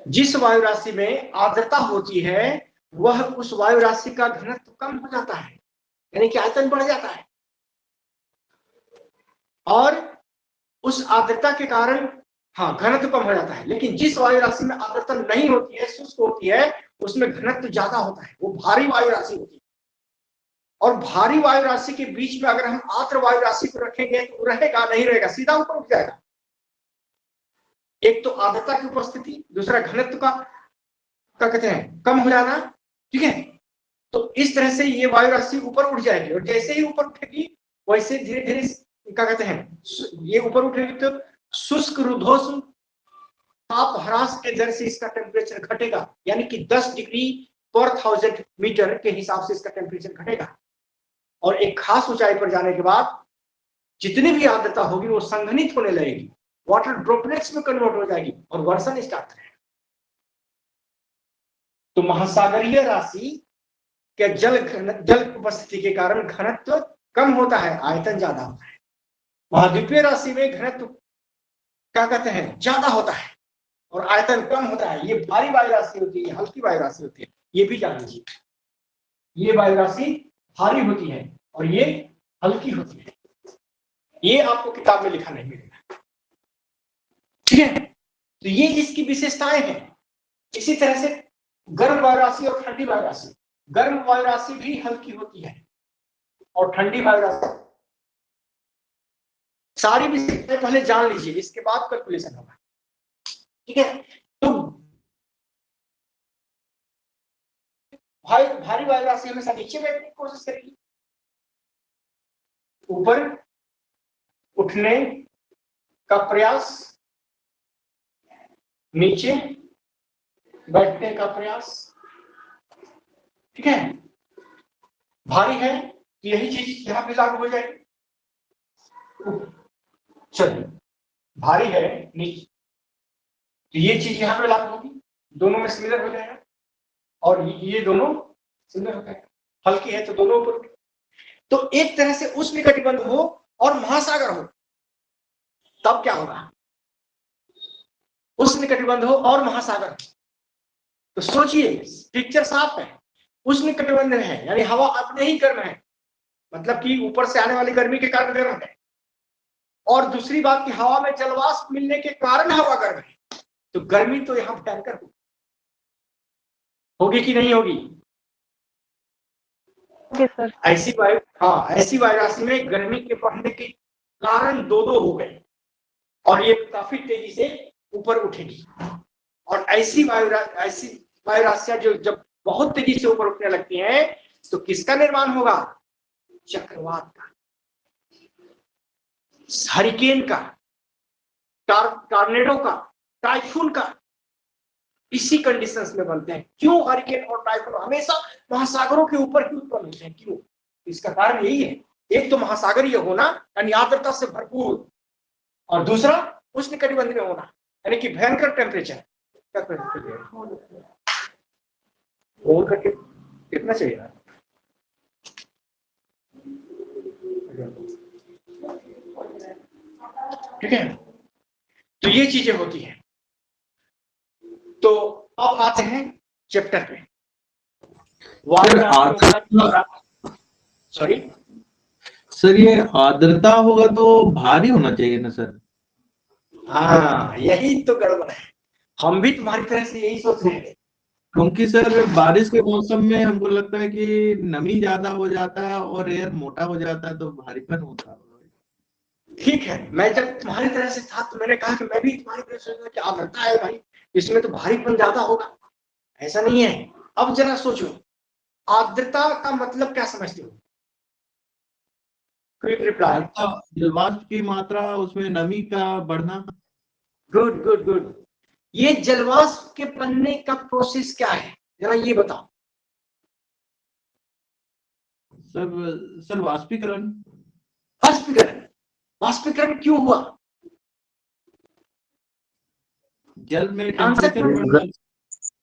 जिस वायु राशि में आर्द्रता होती है वह उस वायु राशि का घनत्व कम हो जाता है, यानी कि आयतन बढ़ जाता है। और उस आर्द्रता के कारण घनत्व कम हो जाता है। लेकिन जिस वायु राशि में आर्द्रता नहीं होती है, शुष्क होती है, उसमें घनत्व ज्यादा होता है, वो भारी वायु राशि होती है। और भारी वायु राशि के बीच में अगर हम आर्द्र वायु राशि को रखेंगे तो रहेगा नहीं रहेगा, सीधा ऊपर उठ जाएगा। एक तो आर्द्रता की उपस्थिति, दूसरा घनत्व का कहते हैं कम हो जाना, ठीक है। तो इस तरह से ये वायु राशि ऊपर उठ जाएगी, और जैसे ही ऊपर उठेगी वैसे धीरे धीरे क्या कहते हैं, ये ऊपर उठेगी तो शुष्क रुद्धोष्ण ताप ह्रास के दर से इसका टेम्परेचर घटेगा, यानी कि 10 डिग्री पर 1000 मीटर के हिसाब से इसका टेम्परेचर घटेगा। और एक खास ऊंचाई पर जाने के बाद जितनी भी आर्द्रता होगी वो संघनित होने लगेगी, वाटर ड्रॉपलेट्स में कन्वर्ट हो जाएगी और वर्षण स्टार्ट करेगा। तो महासागरीय राशि के जल उपस्थिति के कारण घनत्व कम होता है, आयतन ज्यादा होता है। महाद्वीपीय राशि में घनत्व क्या कहते हैं ज्यादा होता है और आयतन कम होता है। ये भारी वायु राशि होती है, हल्की वायु राशि होती है, ये भी जान लीजिए। ये वायु राशि भारी होती है और ये हल्की होती है, ये आपको किताब में लिखा नहीं मिलेगा, ठीक है। तो ये इसकी विशेषताएं हैं। इसी तरह से गर्म वायु राशि और ठंडी वायु राशि, गर्म वायु राशि भी हल्की होती है और ठंडी वायु राशि, सारी विशेषताएं पहले जान लीजिए, इसके बाद कैलकुलेशन होगा, ठीक है। तो भारी वायु राशि हमेशा नीचे बैठने की कोशिश करेगी, ऊपर उठने का प्रयास, नीचे बैठने का प्रयास, ठीक है। भारी है तो यही चीज यहां पे लागू हो जाएगी। चलिए, भारी है नीचे तो ये चीज यहां पे लागू होगी, दोनों में सिमिलर हो जाएगा, और ये दोनों सिमिलर हो जाएगा। हल्की है तो दोनों ऊपर। तो एक तरह से उष्णकटिबंध हो और महासागर हो, तब क्या होगा, उष्णकटिबंध हो और महासागर हो। तो सोचिए, पिक्चर साफ है, उष्णकटिबंध है यानी हवा अपने ही गर्म है, मतलब कि ऊपर से आने वाली गर्मी के कारण गर्म है, और दूसरी बात कि हवा में जलवाष्प मिलने के कारण हवा गर्म है। तो गर्मी तो यहां भयंकर होगी कि नहीं होगी? सर। ऐसी वायु राशि में गर्मी के बढ़ने के कारण दो हो गए और ये काफी तेजी से ऊपर उठेगी। और ऐसी वायु राशियां जो जब बहुत तेजी से ऊपर उठने लगती हैं तो किसका निर्माण होगा? चक्रवात का, हरिकेन का, टॉर्नेडो का, टाइफून का। इसी कंडीशंस में बनते हैं। क्यों हरिकेन और टाइफून हमेशा महासागरों के ऊपर ही उत्पन्न होते हैं? क्यों? इसका कारण यही है, एक तो महासागरीय होना यानी आर्द्रता से भरपूर, और दूसरा उष्णकटिबंध में होना यानी कि भयंकर टेम्परेचर। कितना चाहिए? ठीक है, तो ये चीजें होती हैं। तो अब आते हैं चैप्टर पे। सॉरी सर, ये आर्द्रता होगा तो भारी होना चाहिए ना सर? हाँ, यही तो गड़बड़ है, हम भी तुम्हारी तरह से यही सोच रहे हैं। क्योंकि सर बारिश के मौसम में हमको लगता है कि नमी ज्यादा हो जाता है और एयर मोटा हो जाता है तो भारीपन होता है। ठीक है, मैं जब तुम्हारी तरह से था तो मैंने कहा कि मैं भी तुम्हारी तरह से सोच, क्या आर्द्रता है भाई, इसमें तो भारीपन ज्यादा होगा। ऐसा नहीं है। अब जरा सोचो, आर्द्रता का मतलब क्या समझते हो? Quick reply. जलवाष्प की मात्रा, उसमें नमी का बढ़ना। Good good good. ये जलवाष्प के बनने का प्रोसेस क्या है, जरा ये बताओ। सर वाष्पीकरण। वाष्पीकरण। वाष्पीकरण क्यों हुआ? जल में टेम्परेचर बढ़ना।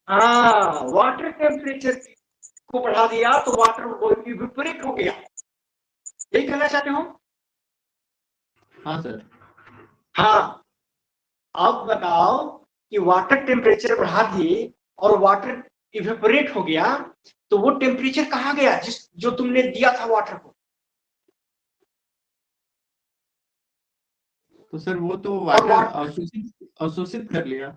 हाँ, वाटर टेम्परेचर को बढ़ा दिया तो वाटर विपरीत हो गया, यही कहना चाहते हो? हाँ सर। हाँ, अब बताओ कि वाटर टेम्परेचर बढ़ा दिए और वाटर इवेपोरेट हो गया, तो वो टेम्परेचर कहाँ गया जो तुमने दिया था वाटर को? तो सर वो तो वाटर अवशोषित कर लिया,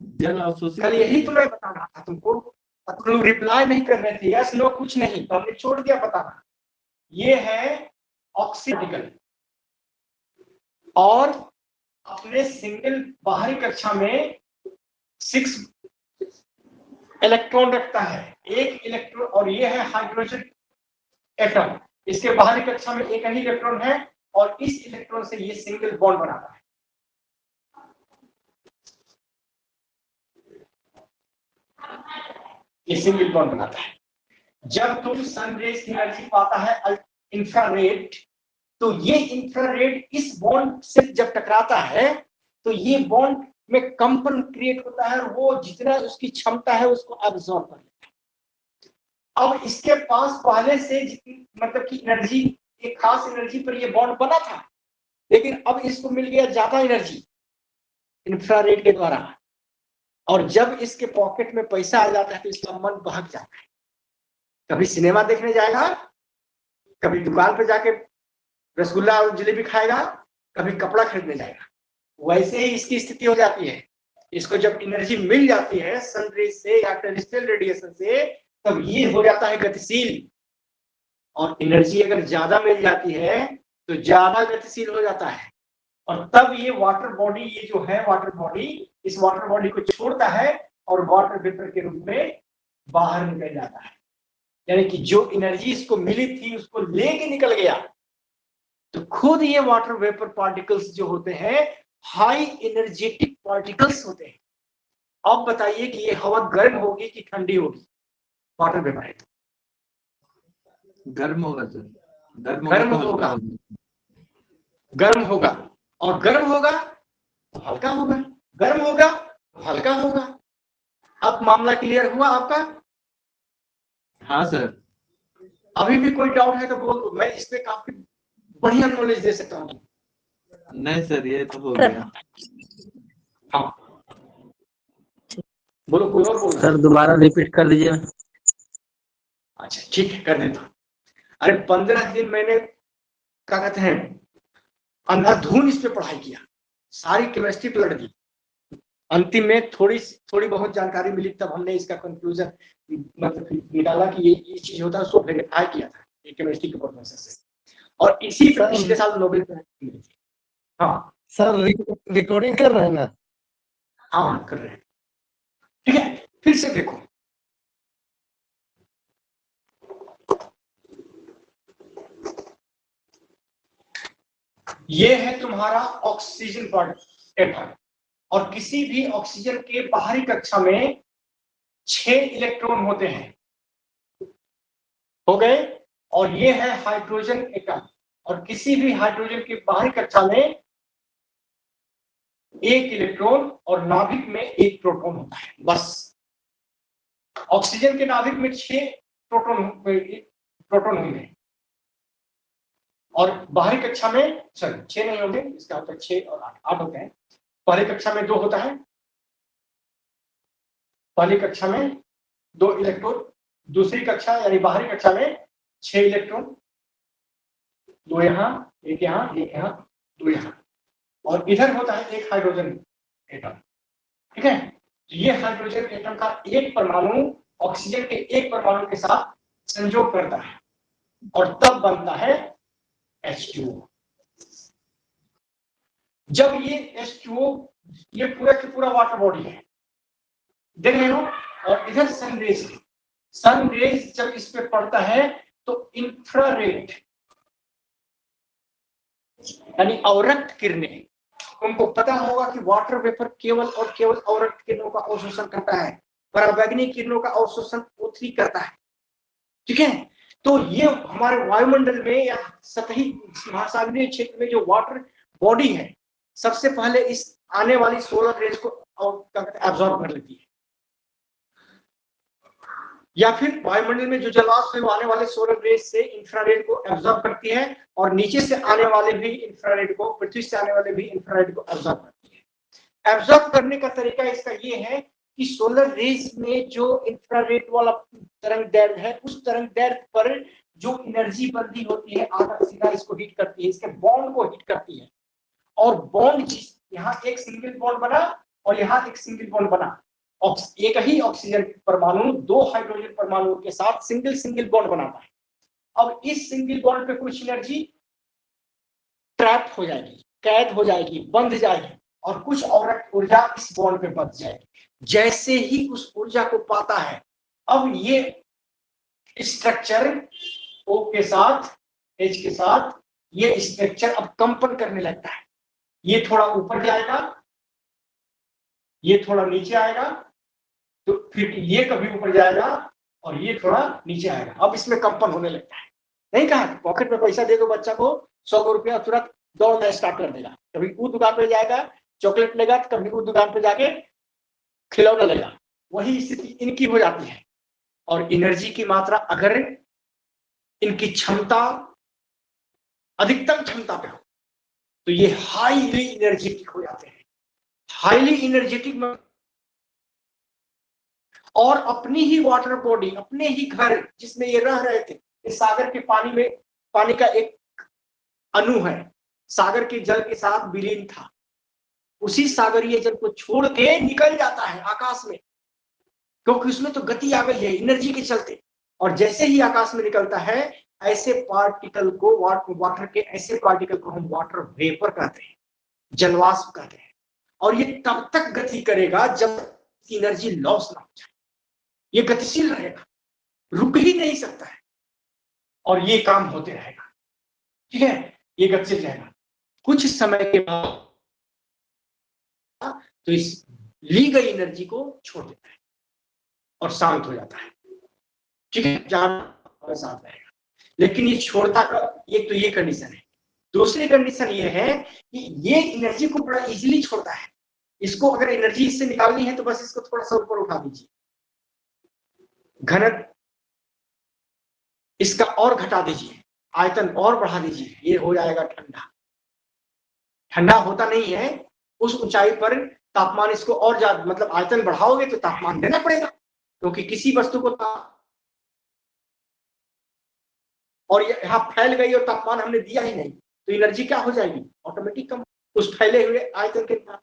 जल अवशोषित कल कर यही लिया। तो मैं बता रहा था तुमको, तुम रिप्लाई नहीं कर रहे थे, यस नो कुछ नहीं, तो हमने छोड़ दिया बताना। ये है ऑक्सीजन, और अपने सिंगल बाहरी कक्षा में 6 इलेक्ट्रॉन रखता है, एक इलेक्ट्रॉन, और ये है हाइड्रोजन एटम, इसके बाहरी कक्षा में एक ही इलेक्ट्रॉन है, और इस इलेक्ट्रॉन से ये सिंगल बॉन्ड बनाता है। ये सिंगल बॉन्ड बनाता है। जब तुम सन रेज की एनर्जी पाता है इंफ्रारेड, तो ये इंफ्रारेड इस बॉन्ड से जब टकराता है तो ये बॉन्ड में कंपन क्रिएट होता है, और वो जितना उसकी क्षमता है उसको एब्जॉर्ब कर लेता है। अब इसके पास पहले से मतलब कि एनर्जी, एक खास एनर्जी पर ये बॉन्ड बना था, लेकिन अब इसको मिल गया ज्यादा एनर्जी इंफ्रारेड के द्वारा, और जब इसके पॉकेट में पैसा आ जाता है तो इसका मन बहक जाता है। कभी सिनेमा देखने जाएगा, कभी दुकान पे जाके रसगुल्ला और जलेबी खाएगा, कभी कपड़ा खरीदने जाएगा। वैसे ही इसकी स्थिति हो जाती है। इसको जब एनर्जी मिल जाती है सन रेज से या टेरेस्ट्रियल रेडिएशन से, तब ये हो जाता है गतिशील, और एनर्जी अगर ज्यादा मिल जाती है तो ज्यादा गतिशील हो जाता है, और तब ये वाटर बॉडी, ये जो है वाटर बॉडी, इस वाटर बॉडी को छोड़ता है और वाटर वेपर के रूप में बाहर निकल जाता है। यानी कि जो एनर्जी इसको मिली थी उसको लेके निकल गया। तो खुद ये वाटर वेपर पार्टिकल्स जो होते हैं हाई एनर्जेटिक पार्टिकल्स होते हैं। अब बताइए कि ये हवा गर्म होगी कि ठंडी होगी? वाटर वेपर है, गर्म होगा सर, गर्म तो होगा, गर्म होगा, और गर्म होगा तो हल्का होगा, गर्म होगा तो हल्का होगा। अब मामला क्लियर हुआ आपका? हाँ सर। अभी भी कोई डाउट है तो बोल दो, मैं इस पे काफी बढ़िया नॉलेज दे सकता हूँ। नहीं सर, ये तो हो गया। हाँ बोलो, कोई और बोल रहा है? सर दोबारा रिपीट कर दीजिए। अच्छा ठीक है, कर देता हूँ। अरे 15 दिन मैंने क्या कहते हैं अंधाधुन इस पे पढ़ाई किया, सारी केमिस्ट्री पलट दी, अंतिम में थोड़ी बहुत जानकारी मिली, तब हमने इसका कंक्लूजन मतलब निकाला कि ये चीज होता है, उसको वेरीफाई किया था ये केमिस्ट्री के प्रोफेसर से, और इसी पे पिछले साल नोबेल प्राइज मिली थी। हाँ सर रिकॉर्डिंग कर रहे हैं ना? हाँ कर रहे हैं, ठीक है। फिर से देखो, ये है तुम्हारा ऑक्सीजन एटम, और किसी भी ऑक्सीजन के बाहरी कक्षा में 6 इलेक्ट्रॉन होते हैं, हो गए। और ये है हाइड्रोजन एटम, और किसी भी हाइड्रोजन के बाहरी कक्षा में 1 इलेक्ट्रॉन, और नाभिक में 1 प्रोटॉन होता है, बस। ऑक्सीजन के नाभिक में 6 प्रोटॉन होंगे, और बाहरी कक्षा में 6 नहीं होंगे, इसका मतलब 6 और 8 होते हैं। पहली कक्षा में 2 होता है, पहली कक्षा में 2 इलेक्ट्रॉन, दूसरी कक्षा यानी बाहरी कक्षा में 6 इलेक्ट्रॉन, 2 यहाँ, 1 यहाँ, 1 यहाँ, 2 यहाँ, और इधर होता है 1 हाइड्रोजन एटम, ठीक है। तो ये हाइड्रोजन एटम का एक परमाणु ऑक्सीजन के एक परमाणु के साथ संयोग करता है, और तब बनता है H2O। जब ये H2O, ये पूरा का पूरा वाटर बॉडी है, देख रहे हो, और इधर सन रेज जब इस पे पड़ता है तो इंफ्रारेड यानी अवरक्त किरणें, तुमको पता होगा कि वाटर वेपर केवल और केवल अवरक्त किरणों का अवशोषण करता है, पराबैंगनी किरणों का अवशोषण O3 करता है, ठीक है। तो ये हमारे वायुमंडल में या सतही महासागरीय क्षेत्र में जो वाटर बॉडी है, सबसे पहले इस आने वाली सोलर रेज को एब्जॉर्ब कर लेती है। या फिर वायुमंडल में जो जलवाष्प है वो आने वाले सोलर रेज से इंफ्रारेड को एब्जॉर्ब करती है और नीचे से आने वाले भी इंफ्रारेड को, पृथ्वी से आने वाले भी इंफ्रारेड को एब्जॉर्ब करती है। एब्जॉर्ब करने का तरीका इसका ये है कि सोलर रेज में जो इंफ्रारेड वाला तरंग दैर्ध्य है उस तरंग दैर्ध्य पर जो एनर्जी बंदी होती है आधा सीधा इसको हीट करती है, इसके बॉन्ड को हीट करती है। और बॉन्ड यहाँ एक सिंगल बॉन्ड बना और यहाँ एक सिंगल बॉन्ड बना, एक ही ऑक्सीजन परमाणु दो हाइड्रोजन परमाणुओं के साथ सिंगल बॉन्ड बनाता है। अब इस सिंगल बॉन्ड पे कुछ एनर्जी ट्रैप हो जाएगी, कैद हो जाएगी, बंध जाएगी और कुछ और ऊर्जा इस बॉन्ड पे बच जाएगी। जैसे ही उस ऊर्जा को पाता है, अब ये स्ट्रक्चर O के साथ H के साथ ये स्ट्रक्चर अब कंपन करने लगता है। ये थोड़ा ऊपर जाएगा, ये थोड़ा नीचे आएगा, तो फिर ये कभी ऊपर जाएगा और ये थोड़ा नीचे आएगा। अब इसमें कंपन होने लगता है। नहीं कहा पॉकेट में पैसा दे दो बच्चा को 100 रुपया, तुरंत दौड़ना स्टार्ट कर देगा। कभी वो दुकान पे जाएगा चॉकलेट लेगा, तो कभी वो दुकान पे जाके खिलौना लेगा। वही स्थिति इनकी हो जाती है। और एनर्जी की मात्रा अगर इनकी क्षमता अधिकतम क्षमता पे हो तो ये हाईली एनर्जेटिक हो जाते हैं। हाईली एनर्जेटिक और अपनी ही वाटर बॉडी, अपने ही घर जिसमें ये रह रहे थे, इस सागर के पानी में पानी का एक अणु है, सागर के जल के साथ विलीन था। उसी सागरीय जल को छोड़ के निकल जाता है आकाश में, क्योंकि उसमें तो गति आ गई है एनर्जी के चलते। और जैसे ही आकाश में निकलता है, ऐसे पार्टिकल को वाटर के ऐसे पार्टिकल को हम वाटर वेपर कहते हैं, जलवाष्प कहते हैं। और ये तब तक गति करेगा जब एनर्जी लॉस ना हो जाए। ये गतिशील रहेगा, रुक ही नहीं सकता है और ये काम होते रहेगा। ठीक है, ये गतिशील रहेगा। कुछ समय के बाद तो इस ली गई एनर्जी को छोड़ देता है और शांत हो जाता है। ठीक है, जहां साथ रहेगा। लेकिन ये छोड़ता का एक तो ये कंडीशन है। दूसरी कंडीशन ये है कि ये एनर्जी को बड़ा इजीली छोड़ता है। इसको अगर एनर्जी इससे निकालनी है तो बस इसको थोड़ा सा ऊपर उठा दीजिए, घनत्व इसका और घटा दीजिए, आयतन और बढ़ा दीजिए, ये हो जाएगा ठंडा। ठंडा होता नहीं है, उस ऊंचाई पर तापमान इसको और ज्यादा, मतलब आयतन बढ़ाओगे तो तापमान देना पड़ेगा, क्योंकि किसी वस्तु को और यहाँ फैल गई और तापमान हमने दिया ही नहीं, तो एनर्जी क्या हो जाएगी, ऑटोमेटिक कम उस फैले हुए आयतन के साथ।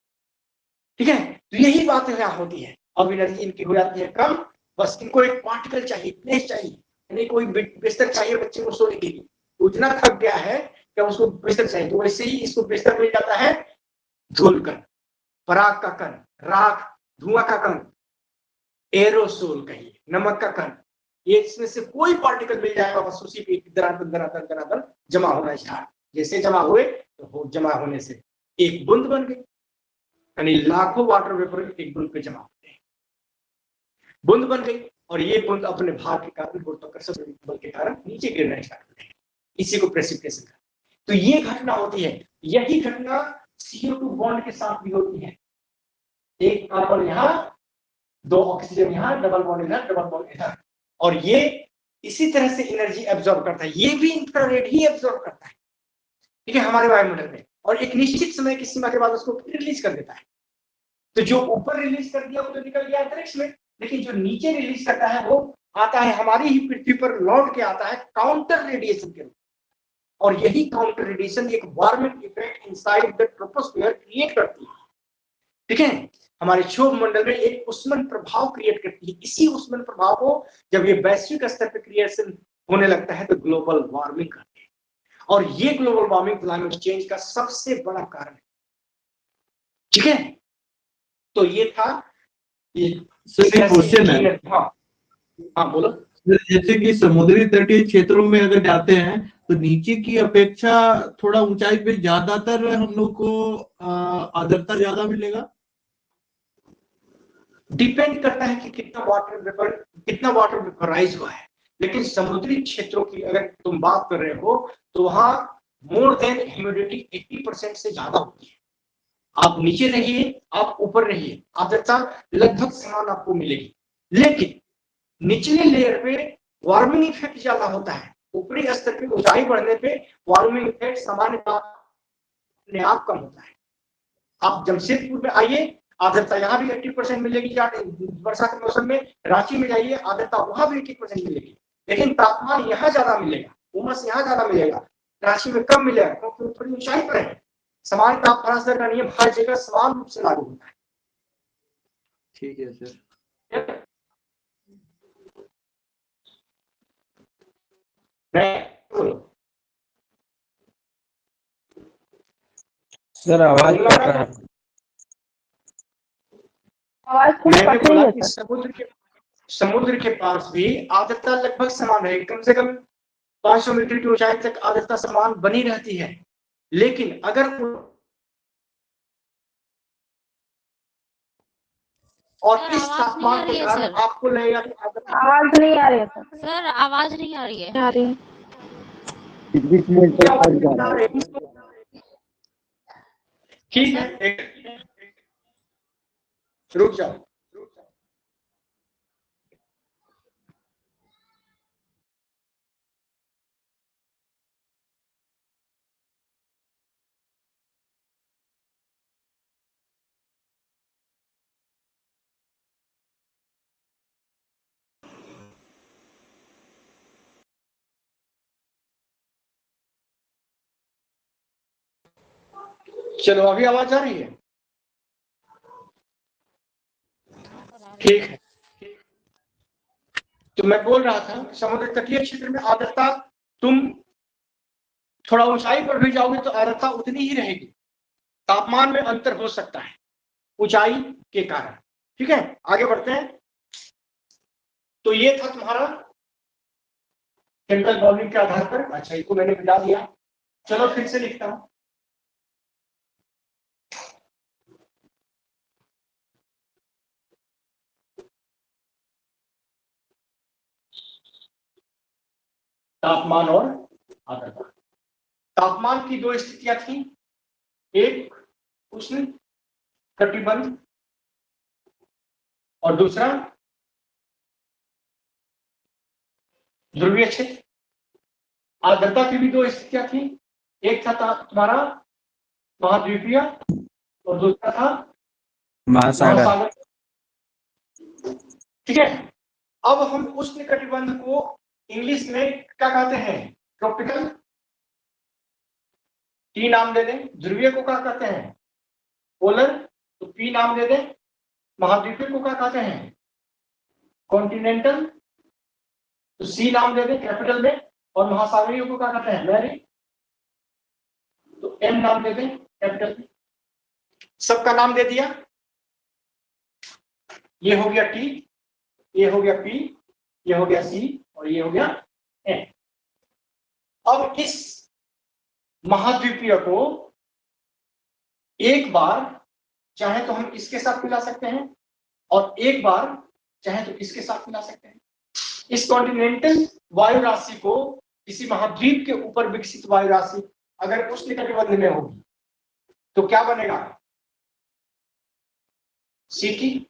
ठीक है, तो यही बात यहाँ होती है। अब एनर्जी इनकी हो जाती है कम, बस इनको एक पार्टिकल चाहिए, प्लेस चाहिए, यानी कोई बिस्तर चाहिए बच्चे को सोने के लिए। उतना थक गया है कि उसको बिस्तर चाहिए, तो वैसे ही इसको बिस्तर मिल जाता है धूल कण, पराग का कण, राख, धुआं का कण, एरोसोल कहिए, नमक का कण, ये इसमें से कोई पार्टिकल मिल जाएगा, बस उसी पे दरादर जमा होना स्टार्ट। जैसे जमा हुए तो जमा होने से एक बूंद बन गई, यानी लाखों वाटर वेपर एक बूंद पे जमा होते हैं। बूंद बन गई और ये बूंद अपने भार के कारण, गुरुत्वाकर्षण बल के कारण नीचे गिरना स्टार्ट होते हैं। इसी को प्रेसिपिटेशन कहते हैं। तो ये घटना होती है। यही घटना CO2 बॉन्ड के साथ भी होती है। एक कार्बन यहाँ, दो ऑक्सीजन यहाँ, डबल बॉन्ड इधर, डबल बॉन्ड इधर, और ये इसी तरह से एनर्जी एब्जॉर्ब करता है। ये भी इंफ्रारेड ही एब्जॉर्ब करता है, ठीक है, हमारे वायुमंडल में, और एक निश्चित समय की सीमा के बाद उसको रिलीज कर देता है। तो जो ऊपर रिलीज कर दिया वो तो निकल गया अंतरिक्ष में, लेकिन जो नीचे रिलीज करता है वो आता है हमारी ही पृथ्वी पर, लौट के आता है काउंटर रेडिएशन के रूप में। और यही काउंटर रेडिएशन एक warming effect inside the troposphere create करती है। ठीक है, हमारे क्षोभ मंडल में एक उष्मन प्रभाव क्रिएट करती है। इसी उष्मन प्रभाव को जब ये वैश्विक स्तर पर क्रिएशन होने लगता है तो ग्लोबल वार्मिंग करते हैं। और ये ग्लोबल वार्मिंग क्लाइमेट चेंज का सबसे बड़ा कारण है। ठीक है, तो ये था ये क्वेश्चन है। हाँ बोलो। जैसे कि समुद्री तटीय क्षेत्रों में अगर जाते हैं तो नीचे की अपेक्षा थोड़ा ऊंचाई पे ज्यादातर हम लोग को आर्द्रता ज्यादा मिलेगा। डिपेंड करता है कि कितना वाटर वेपराइज हुआ है। लेकिन समुद्री क्षेत्रों की अगर तुम बात कर रहे हो तो वहां मोर देन ह्यूमिडिटी 80% से ज्यादा होती है। आप नीचे रहिए, आप ऊपर रहिए, आर्द्रता लगभग समान आपको मिलेगी। लेकिन निचले लेयर पे वार्मिंग इफेक्ट ज्यादा होता है, ऊपरी स्तर पे ऊंचाई बढ़ने पे वार्मिंग इफेक्ट सामान्य अपने आप कम होता है। आप जमशेदपुर में आइए, आर्द्रता यहाँ भी 80% मिलेगी वर्षा के मौसम में। रांची में जाइए, आर्द्रता वहां भी 80% मिलेगी, लेकिन तापमान यहाँ ज्यादा मिलेगा, उमस यहाँ ज्यादा मिलेगा, रांची में कम मिलेगा, क्योंकि थोड़ी ऊंचाई पर है। समान तापमान का नियम हर जगह समान रूप से लागू होता है। ठीक है सर। सर आवाज कट रहा है। मैंने बोला कि समुद्र के पास भी आर्द्रता लगभग समान है, कम से कम 500 मीटर की ऊंचाई तक आर्द्रता समान बनी रहती है। लेकिन अगर और इस तापमान के कारण आपको लगेगा कि आवाज नहीं आ रही है सर, आवाज नहीं आ रही है। आ रही है। ठीक है, रुक जाओ। चलो, अभी आवाज आ रही है? ठीक है। तो मैं बोल रहा था, समुद्र तटीय क्षेत्र में आर्द्रता, तुम थोड़ा ऊंचाई पर भी जाओगे तो आर्द्रता उतनी ही रहेगी, तापमान में अंतर हो सकता है ऊंचाई के कारण। ठीक है, आगे बढ़ते हैं। तो ये था तुम्हारा सेंट्रल वार्मिंग के आधार पर। अच्छा, इसको मैंने मिटा दिया। चलो फिर से लिखता हूं। तापमान और आर्द्रता। तापमान की दो स्थितियां थी, एक उष्ण कटिबंध और दूसरा ध्रुवीय क्षेत्र। आर्द्रता की भी दो स्थितियां थी, एक था तुम्हारा महाद्वीपीय और दूसरा था महासागर। ठीक है, अब हम उष्ण कटिबंध को इंग्लिश में क्या कहते हैं? ट्रॉपिकल। टी नाम दे दें। ध्रुवीय को क्या कहते हैं? पोलर। तो पी नाम दे दें। महाद्वीपीय को क्या कहते हैं? कॉन्टिनेंटल। तो सी नाम दे दें कैपिटल में। और महासागरीय को क्या कहते हैं? मैरीन। तो एम नाम दे दें कैपिटल में। सबका नाम दे दिया। ये हो गया टी, ये हो गया पी, ये हो गया सी और ये हो गया एम। अब इस महाद्वीपीय को एक बार चाहे तो हम इसके साथ मिला सकते हैं और एक बार चाहे तो इसके साथ मिला सकते हैं। इस कॉन्टिनेंटल वायु राशि को किसी महाद्वीप के ऊपर विकसित वायु राशि अगर उष्ण कटिबंध में होगी तो क्या बनेगा? सीटी।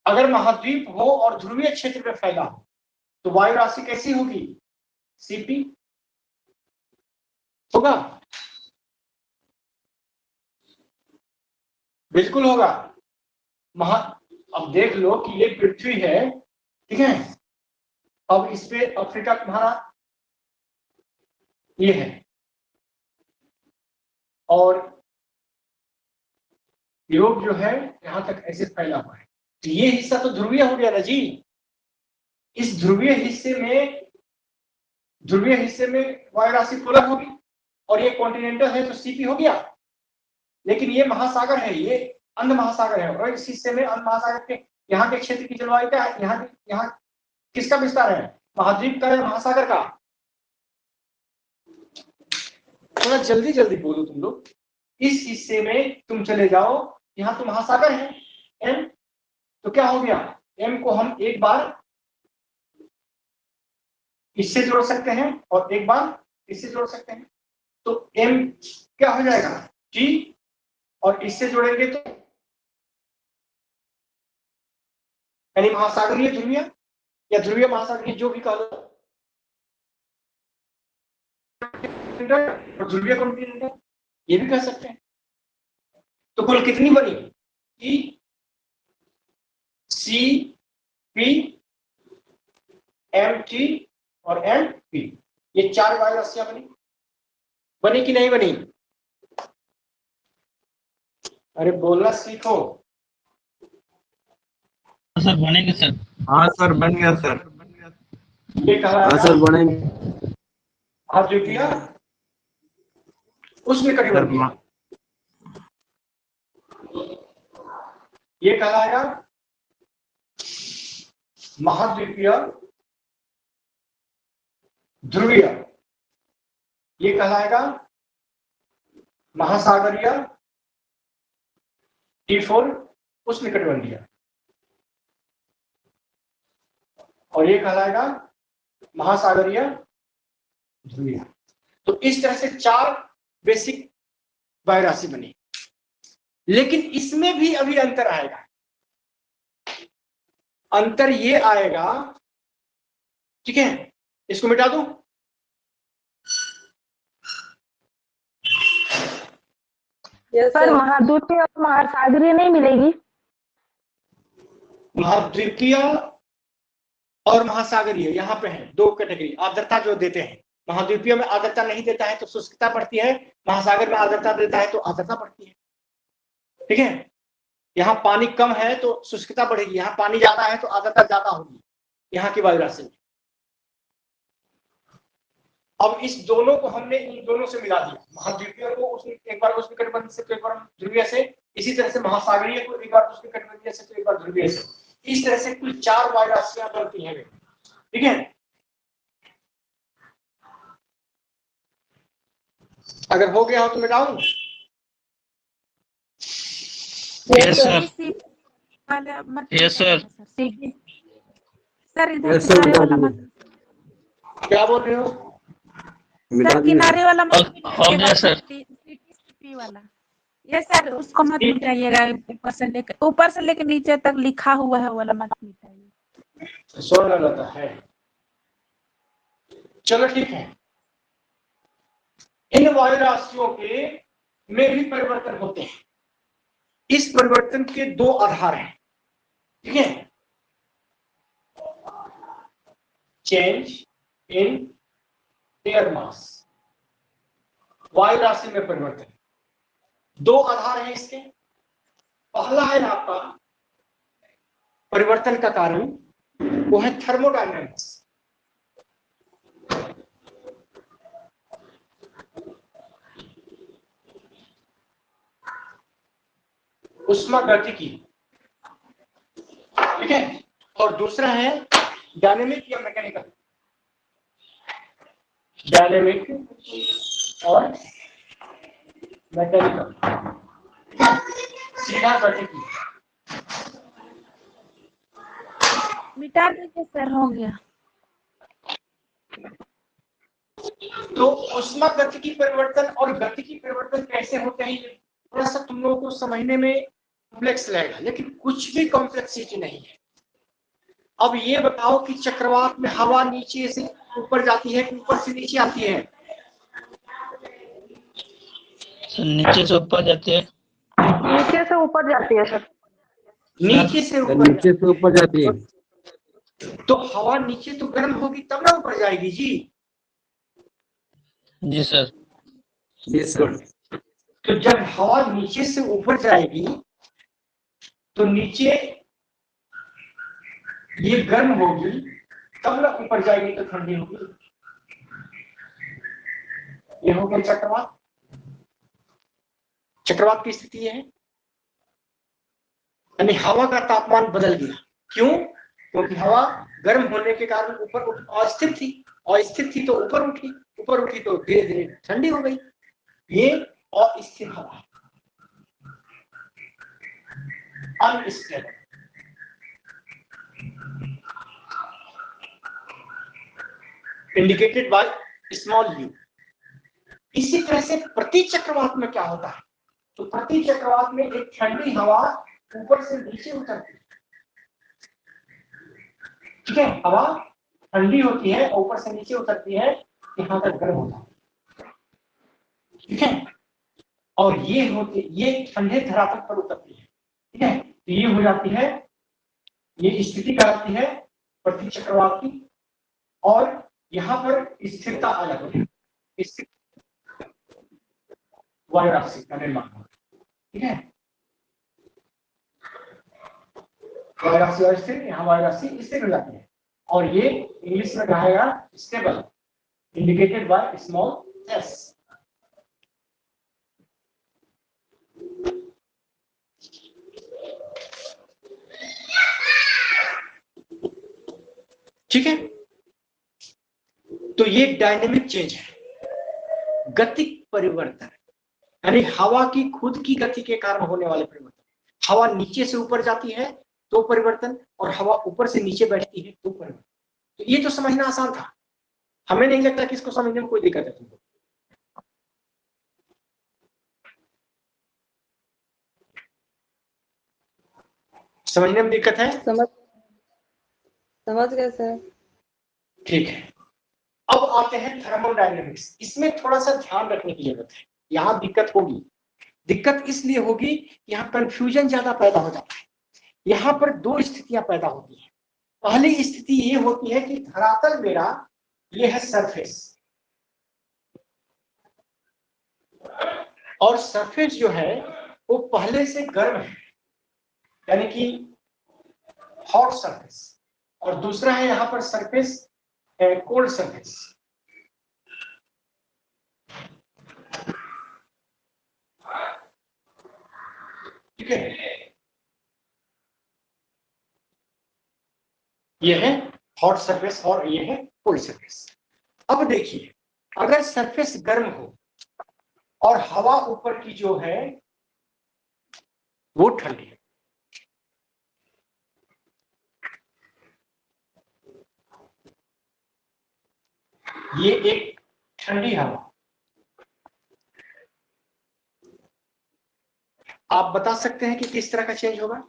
अगर महाद्वीप हो और ध्रुवीय क्षेत्र में फैला हो तो वायु राशि कैसी होगी? सीपी होगा। बिल्कुल होगा। अब देख लो कि ये पृथ्वी है, ठीक है। अब इस पे अफ्रीका तुम्हारा ये है और यूरोप जो है यहां तक ऐसे फैला हुआ है। तो ये हिस्सा तो ध्रुवीय हो गया ना जी। इस ध्रुवीय हिस्से में वायु राशि पोलर होगी और ये कॉन्टिनेंटल है तो सीपी हो गया। लेकिन ये महासागर है, ये अंध महासागर है और इस हिस्से में अंध महासागर के यहाँ के क्षेत्र की जलवायु क्या है? यहाँ किसका विस्तार है? महाद्वीप का या महासागर का? थोड़ा जल्दी जल्दी बोलो तुम लोग। इस हिस्से में तुम चले जाओ, यहाँ तो महासागर है एम, तो क्या हो गया? एम को हम एक बार इससे जोड़ सकते हैं और एक बार इससे जोड़ सकते हैं। तो एम क्या हो जाएगा? टी। और इससे जोड़ेंगे तो यानी महासागरीय ध्रुवीय या ध्रुवीय महासागरीय, जो भी कह लो, और ध्रुवीय कॉन्टिनेंटल ये भी कह सकते हैं। तो कुल कितनी बनी? ई, सी, पी, एम, टी और एन, पी, ये 4 वायु राशियां बनी कि नहीं बनी? अरे बोलना सीखो। सर बनेंगे सर। हाँ सर, बन गया सर। ये कहा हाँ सर बनेंगे। द्वितीय उसमें कटिबंधीय, ये कहलाएगा महाद्वीपीय ध्रुवीय, ये कहलाएगा महासागरीय T4 उष्णकटिबंधीय, और ये कहलाएगा महासागरीय ध्रुवीय। तो इस तरह से 4 बेसिक वायु राशि बनी, लेकिन इसमें भी अभी अंतर आएगा। अंतर ये आएगा, ठीक है, इसको मिटा दूं। सर महाद्वीपीय और महासागरीय नहीं मिलेगी? महाद्वीपीय और महासागरीय यहाँ पे है 2 कैटेगरी आर्द्रता जो देते हैं। महाद्वीपीय में आर्द्रता नहीं देता है तो शुष्कता बढ़ती है, महासागर में आर्द्रता देता है तो आर्द्रता बढ़ती है। ठीक है, यहाँ पानी कम है तो शुष्कता बढ़ेगी, यहाँ पानी ज्यादा है तो आर्द्रता ज्यादा होगी यहाँ की वायु राशि में। अब इस दोनों को हमने इन दोनों से मिला दिया, महाद्वीपीय को उसने एक बार उष्णकटिबंधीय से तो एक बार ध्रुवीय से, इसी तरह से महासागरीय को एक बार उष्णकटिबंधीय से तो एक बार ध्रुवीय से। इस तरह से कुल 4 वायु राशियां बनती हैं। ठीक है, अगर हो गया हो तो मिटाऊं। Yes sir. Yes sir. Sir इधर यस सर, किनारे वाला मिटा मत, क्या बोल रहे हो? सर किनारे वाला मत हो गया सर। पी वाला, ये सर उसको मत मिटाइएगा, ऊपर से लेकर नीचे तक लिखा हुआ है वाला मत मिटाइए। सोना लगता है। चलो ठीक है, इन वायु राशियों के में भी परिवर्तन होते हैं। इस परिवर्तन के 2 आधार हैं। ठीक है, चेंज इन एयर मास, वायु राशि में परिवर्तन। 2 आधार हैं इसके। पहला है आपका परिवर्तन का कारण, वो है थर्मोडायनेमिक्स। उष्मागतिकी। ठीक है, और दूसरा है डायनेमिक या मैकेनिकल। डायनेमिक और मैकेनिकल, सीधा गतिकी। मिटा दीजिए सर, हो गया। तो उष्मागतिकी परिवर्तन और गतिकी परिवर्तन कैसे होते हैं, ये थोड़ा सा तुम लोगों को समझने में कॉम्प्लेक्स लगेगा, लेकिन कुछ भी कॉम्प्लेक्सिटी नहीं है। अब ये बताओ कि चक्रवात में हवा नीचे से ऊपर जाती है, ऊपर से नीचे आती है? नीचे से ऊपर जाती है। नीचे से ऊपर जाती है सर। नीचे से ऊपर जाती है। तो हवा नीचे तो गर्म होगी तब ना ऊपर जाएगी जी। जी सर। जी सर। तो जब हवा नीचे से ऊपर जाएगी तो नीचे ये गर्म होगी तब ना ऊपर जाएगी तो ठंडी होगी। ये हो गया चक्रवात। चक्रवात की स्थिति है, यानी हवा का तापमान बदल गया। क्यों? क्योंकि हवा गर्म होने के कारण ऊपर अस्थिर थी, अस्थिर थी तो ऊपर उठी, ऊपर उठी तो धीरे धीरे ठंडी हो गई। ये अस्थिर हवा, unstable. Indicated by small you. इसी तरह से प्रति चक्रवात में क्या होता है, तो प्रति चक्रवात में एक ठंडी हवा ऊपर से नीचे उतरती है, ठीक है, हवा ठंडी होती है, ऊपर से नीचे उतरती है, यहाँ तक गर्म होता है। ठीक है, और ये ठंडे धरातल पर उतरती है। ठीक है, तो ये हो जाती है, ये स्थिति कहलाती है पृथ्वी चक्रवात की, और यहाँ पर स्थिरता आ जाती है, वायु राशि का निर्माण। ठीक है, वायु राशि और स्थिर, यहाँ वायु राशि स्थिर हो जाती है, और ये इंग्लिश में कहेगा stable, indicated by small S. ठीक है, तो ये डायनेमिक चेंज है, गतिक परिवर्तन, यानी हवा की खुद की गति के कारण होने वाले परिवर्तन। हवा नीचे से ऊपर जाती है तो परिवर्तन, और हवा ऊपर से नीचे बैठती है तो परिवर्तन। तो ये तो समझना आसान था, हमें नहीं लगता कि इसको समझने में कोई दिक्कत है तुमको। समझने में दिक्कत है? समझ गए सर। ठीक है, अब आते हैं थर्मोडायनेमिक्स। इसमें थोड़ा सा ध्यान रखने की जरूरत है, यहाँ दिक्कत होगी। दिक्कत इसलिए होगी, यहाँ कंफ्यूजन ज्यादा पैदा हो जाता है। यहाँ पर दो स्थितियां पैदा होती हैं। पहली स्थिति ये होती है कि धरातल मेरा ये है सरफेस, और सरफेस जो है वो पहले से गर्म है, यानी कि हॉट सरफेस, और दूसरा है यहाँ पर सरफेस कोल्ड सरफेस। ठीक है, ये है हॉट सरफेस और ये है कोल्ड सरफेस। अब देखिए, अगर सरफेस गर्म हो और हवा ऊपर की जो है वो ठंडी है, ये एक ठंडी हवा, आप बता सकते हैं कि किस तरह का चेंज होगा?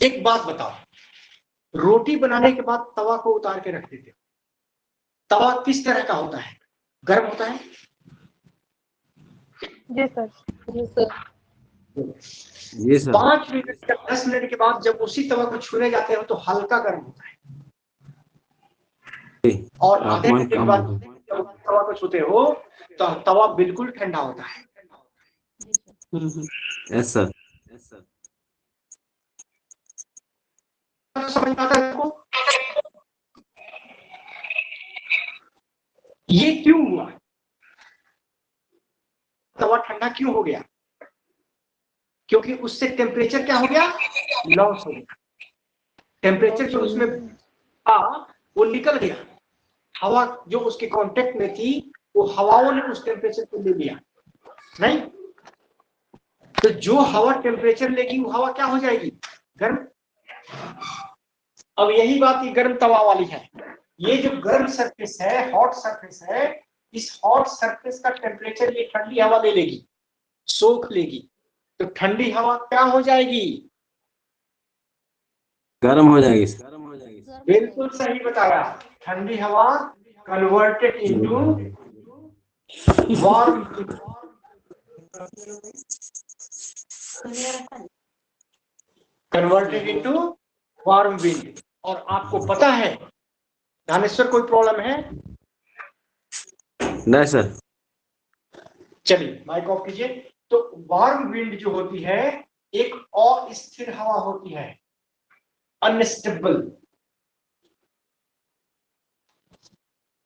एक बात बताओ, रोटी बनाने के बाद तवा को उतार के रख देते हो, तवा किस तरह का होता है? गर्म होता है? जी सर। जी सर। जी सर। 5 मिनट या 10 मिनट के बाद जब उसी तवा को छूने जाते हो तो हल्का गर्म होता है, और आधे घंटे के बाद जब तवा को छूते हो तो तवा बिल्कुल ठंडा होता है। Yes sir. समझ आता है आपको? ये क्यों हुआ? तवा ठंडा क्यों हो गया? क्योंकि उससे टेम्परेचर क्या हो गया? लॉस हो गया। टेम्परेचर जो उसमें था वो निकल गया, हवा जो उसके कांटेक्ट में थी वो हवाओं ने उस टेम्परेचर को ले लिया। नहीं, तो जो हवा टेम्परेचर लेगी वो हवा क्या हो जाएगी? गर्म। अब यही बात ये गर्म तवा वाली है। ये जो गर्म सरफेस है, हॉट सरफेस है, इस हॉट सरफेस का टेम्परेचर ये ठंडी हवा ले लेगी, सोख लेगी, तो ठंडी हवा क्या हो जाएगी? गर्म हो जाएगी। बिल्कुल सही बताया, ठंडी हवा converted into warm, converted into warm wind. और आपको पता है ज्ञानेश्वर, कोई प्रॉब्लम है? नहीं सर। चलिए माइक ऑफ कीजिए। तो वार्म विंड जो होती है एक अस्थिर हवा होती है, अनस्टेबल।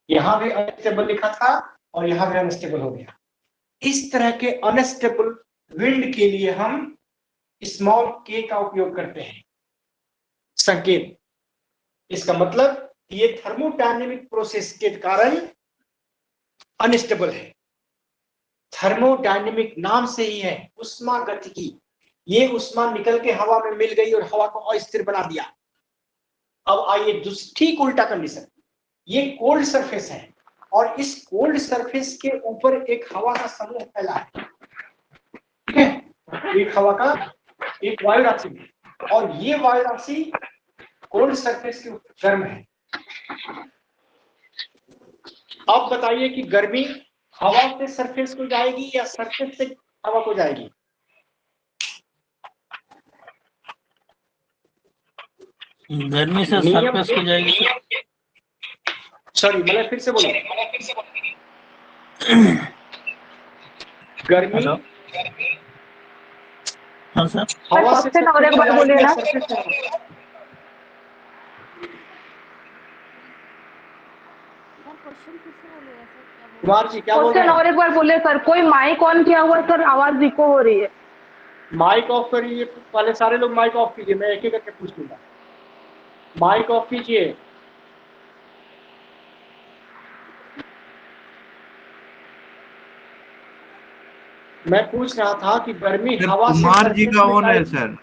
यहां भी अनस्टेबल लिखा था और यहां भी अनस्टेबल हो गया। इस तरह के अनस्टेबल विंड के लिए हम स्मॉल के का उपयोग करते हैं, संकेत। इसका मतलब ये थर्मोडायनेमिक प्रोसेस के कारण अनस्टेबल है। थर्मोडायनेमिक नाम से ही है उष्मा गतिकी। ये उष्मा निकल के हवा में मिल गई और हवा को अस्थिर बना दिया। अब आइए ठीक उल्टा कंडीशन, ये कोल्ड सरफेस है और इस कोल्ड सरफेस के ऊपर एक हवा का समूह फैला है। ठीक है, एक हवा का एक वायु राशि में, और ये वायु राशि कोल्ड सरफेस के ऊपर गर्म है। अब बताइए कि गर्मी हवा से सरफेस को जाएगी या सरफेस से हवा को जाएगी? गर्मी से सरफेस को जाएगी सर। सॉरी, मैं फिर से बोलूं, गर्मी हेलो हाँ सर। हवा से क्वेश्चन और एक बार बोलिए ना। सरफेस से कुमार जी क्या बोल रहे क्वेश्चन हैं? और एक बार बोलिए सर। कोई माइक ऑन किया हुआ है सर, आवाज इको हो रही है। माइक ऑफ करिए, पहले सारे लोग माइक ऑफ कीजिए, मैं एक एक करके पूछ लूंगा। माइक ऑफ कीजिए। मैं पूछ रहा था कि गर्मी सर, हवा से कुमार जी सरफेस का में ऑन है जाएगी। Sir.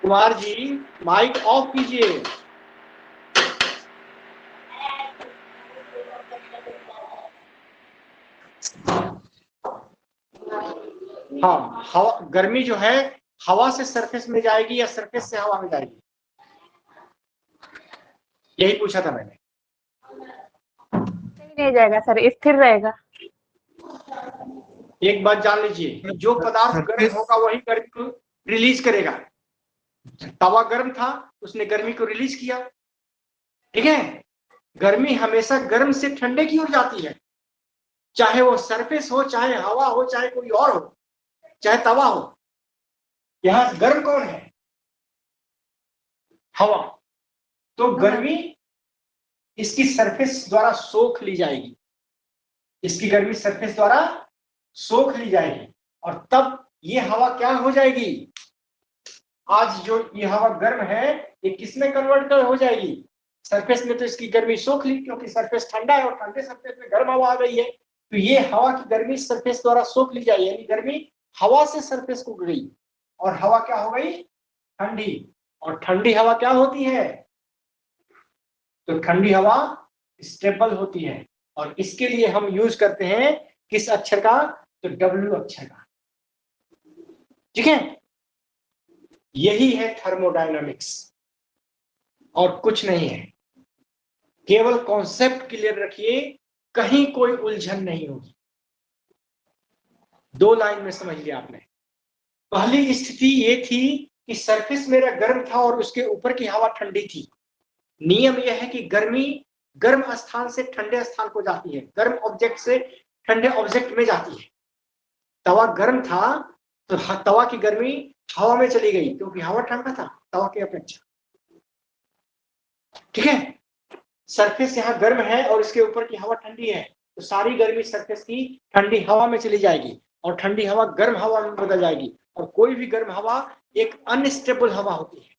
Kumar ji mike off कीजिए। हाँ, हवा गर्मी जो है हवा से सरफेस में जाएगी या सरफेस से हवा में जाएगी, यही पूछा था मैंने। नहीं जाएगा सर, स्थिर रहेगा। एक बात जान लीजिए, जो पदार्थ गर्म सरफेस होगा वही गर्मी को रिलीज करेगा। तवा गर्म था, उसने गर्मी को रिलीज किया, ठीक है। गर्मी हमेशा गर्म से ठंडे की ओर जाती है, चाहे वो सरफेस हो, चाहे हवा हो, चाहे कोई और हो, चाहे तवा हो। यहां गर्म कौन है? हवा। तो गर्मी इसकी सरफेस द्वारा सोख ली जाएगी, इसकी गर्मी सरफेस द्वारा सोख ली जाएगी, और तब ये हवा क्या हो जाएगी? आज जो ये हवा गर्म है, ये किसमें कन्वर्ट कर हो जाएगी? सरफेस में तो इसकी गर्मी सोख ली, क्योंकि सरफेस ठंडा है और ठंडे सरफेस में गर्म हवा आ गई है, तो ये हवा की गर्मी सरफेस द्वारा सोख ली जाएगी, यानी गर्मी हवा से सरफेस को गई, और हवा क्या हो गई? ठंडी। और ठंडी हवा क्या होती है? तो ठंडी हवा स्टेबल होती है, और इसके लिए हम यूज करते हैं किस अक्षर का? तो W अक्षर का, ठीक है। यही है थर्मोडायनामिक्स, और कुछ नहीं है। केवल कॉन्सेप्ट क्लियर रखिए, कहीं कोई उलझन नहीं होगी। 2 लाइन में समझ लिया आपने। पहली स्थिति ये थी कि सरफेस मेरा गर्म था और उसके ऊपर की हवा ठंडी थी। नियम यह है कि गर्मी गर्म स्थान से ठंडे स्थान को जाती है, गर्म ऑब्जेक्ट से ठंडे ऑब्जेक्ट में जाती है। तवा गर्म था तो तवा की गर्मी हवा में चली गई, क्योंकि हवा ठंडा था तवा की अपेक्षा, ठीक है। सरफेस यहाँ गर्म है और इसके ऊपर की हवा ठंडी है, तो सारी गर्मी सरफेस की ठंडी हवा में चली जाएगी, और ठंडी हवा गर्म हवा में बदल जाएगी। और कोई भी गर्म हवा एक अनस्टेबल हवा होती है,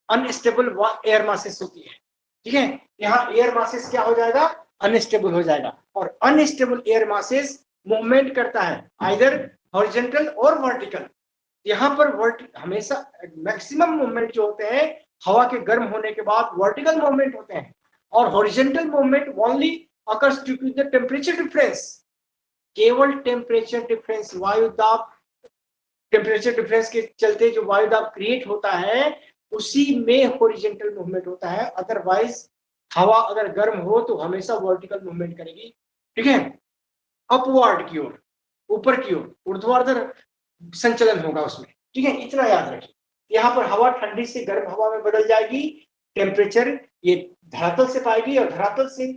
अनस्टेबल एयर मासेस होती है, ठीक है। यहाँ एयर मासेस क्या हो जाएगा? अनस्टेबल हो जाएगा, और अनस्टेबल एयर मासेस मूवमेंट करता है, आइदर हॉरिजॉन्टल और वर्टिकल। यहाँ पर हमेशा मैक्सिमम मूवमेंट जो होते हैं हवा के गर्म होने के बाद वर्टिकल मूवमेंट होते हैं, और horizontal movement only occurs due to the temperature difference. केवल टेम्परेचर डिफरेंस, वायु दाब, टेम्परेचर डिफरेंस के चलते जो वायु दाब क्रिएट होता है उसी में हॉरिजॉन्टल मूवमेंट होता है। अदरवाइज हवा अगर गर्म हो तो हमेशा वर्टिकल मूवमेंट करेगी, ठीक है, अपवर्ड की ओर, ऊपर की ओर, ऊर्ध्वाधर संचलन होगा उसमें, ठीक है। इतना याद रखिए। यहाँ पर हवा ठंडी से गर्म हवा में बदल जाएगी, टेम्परेचर ये धरातल से पाएगी और धरातल से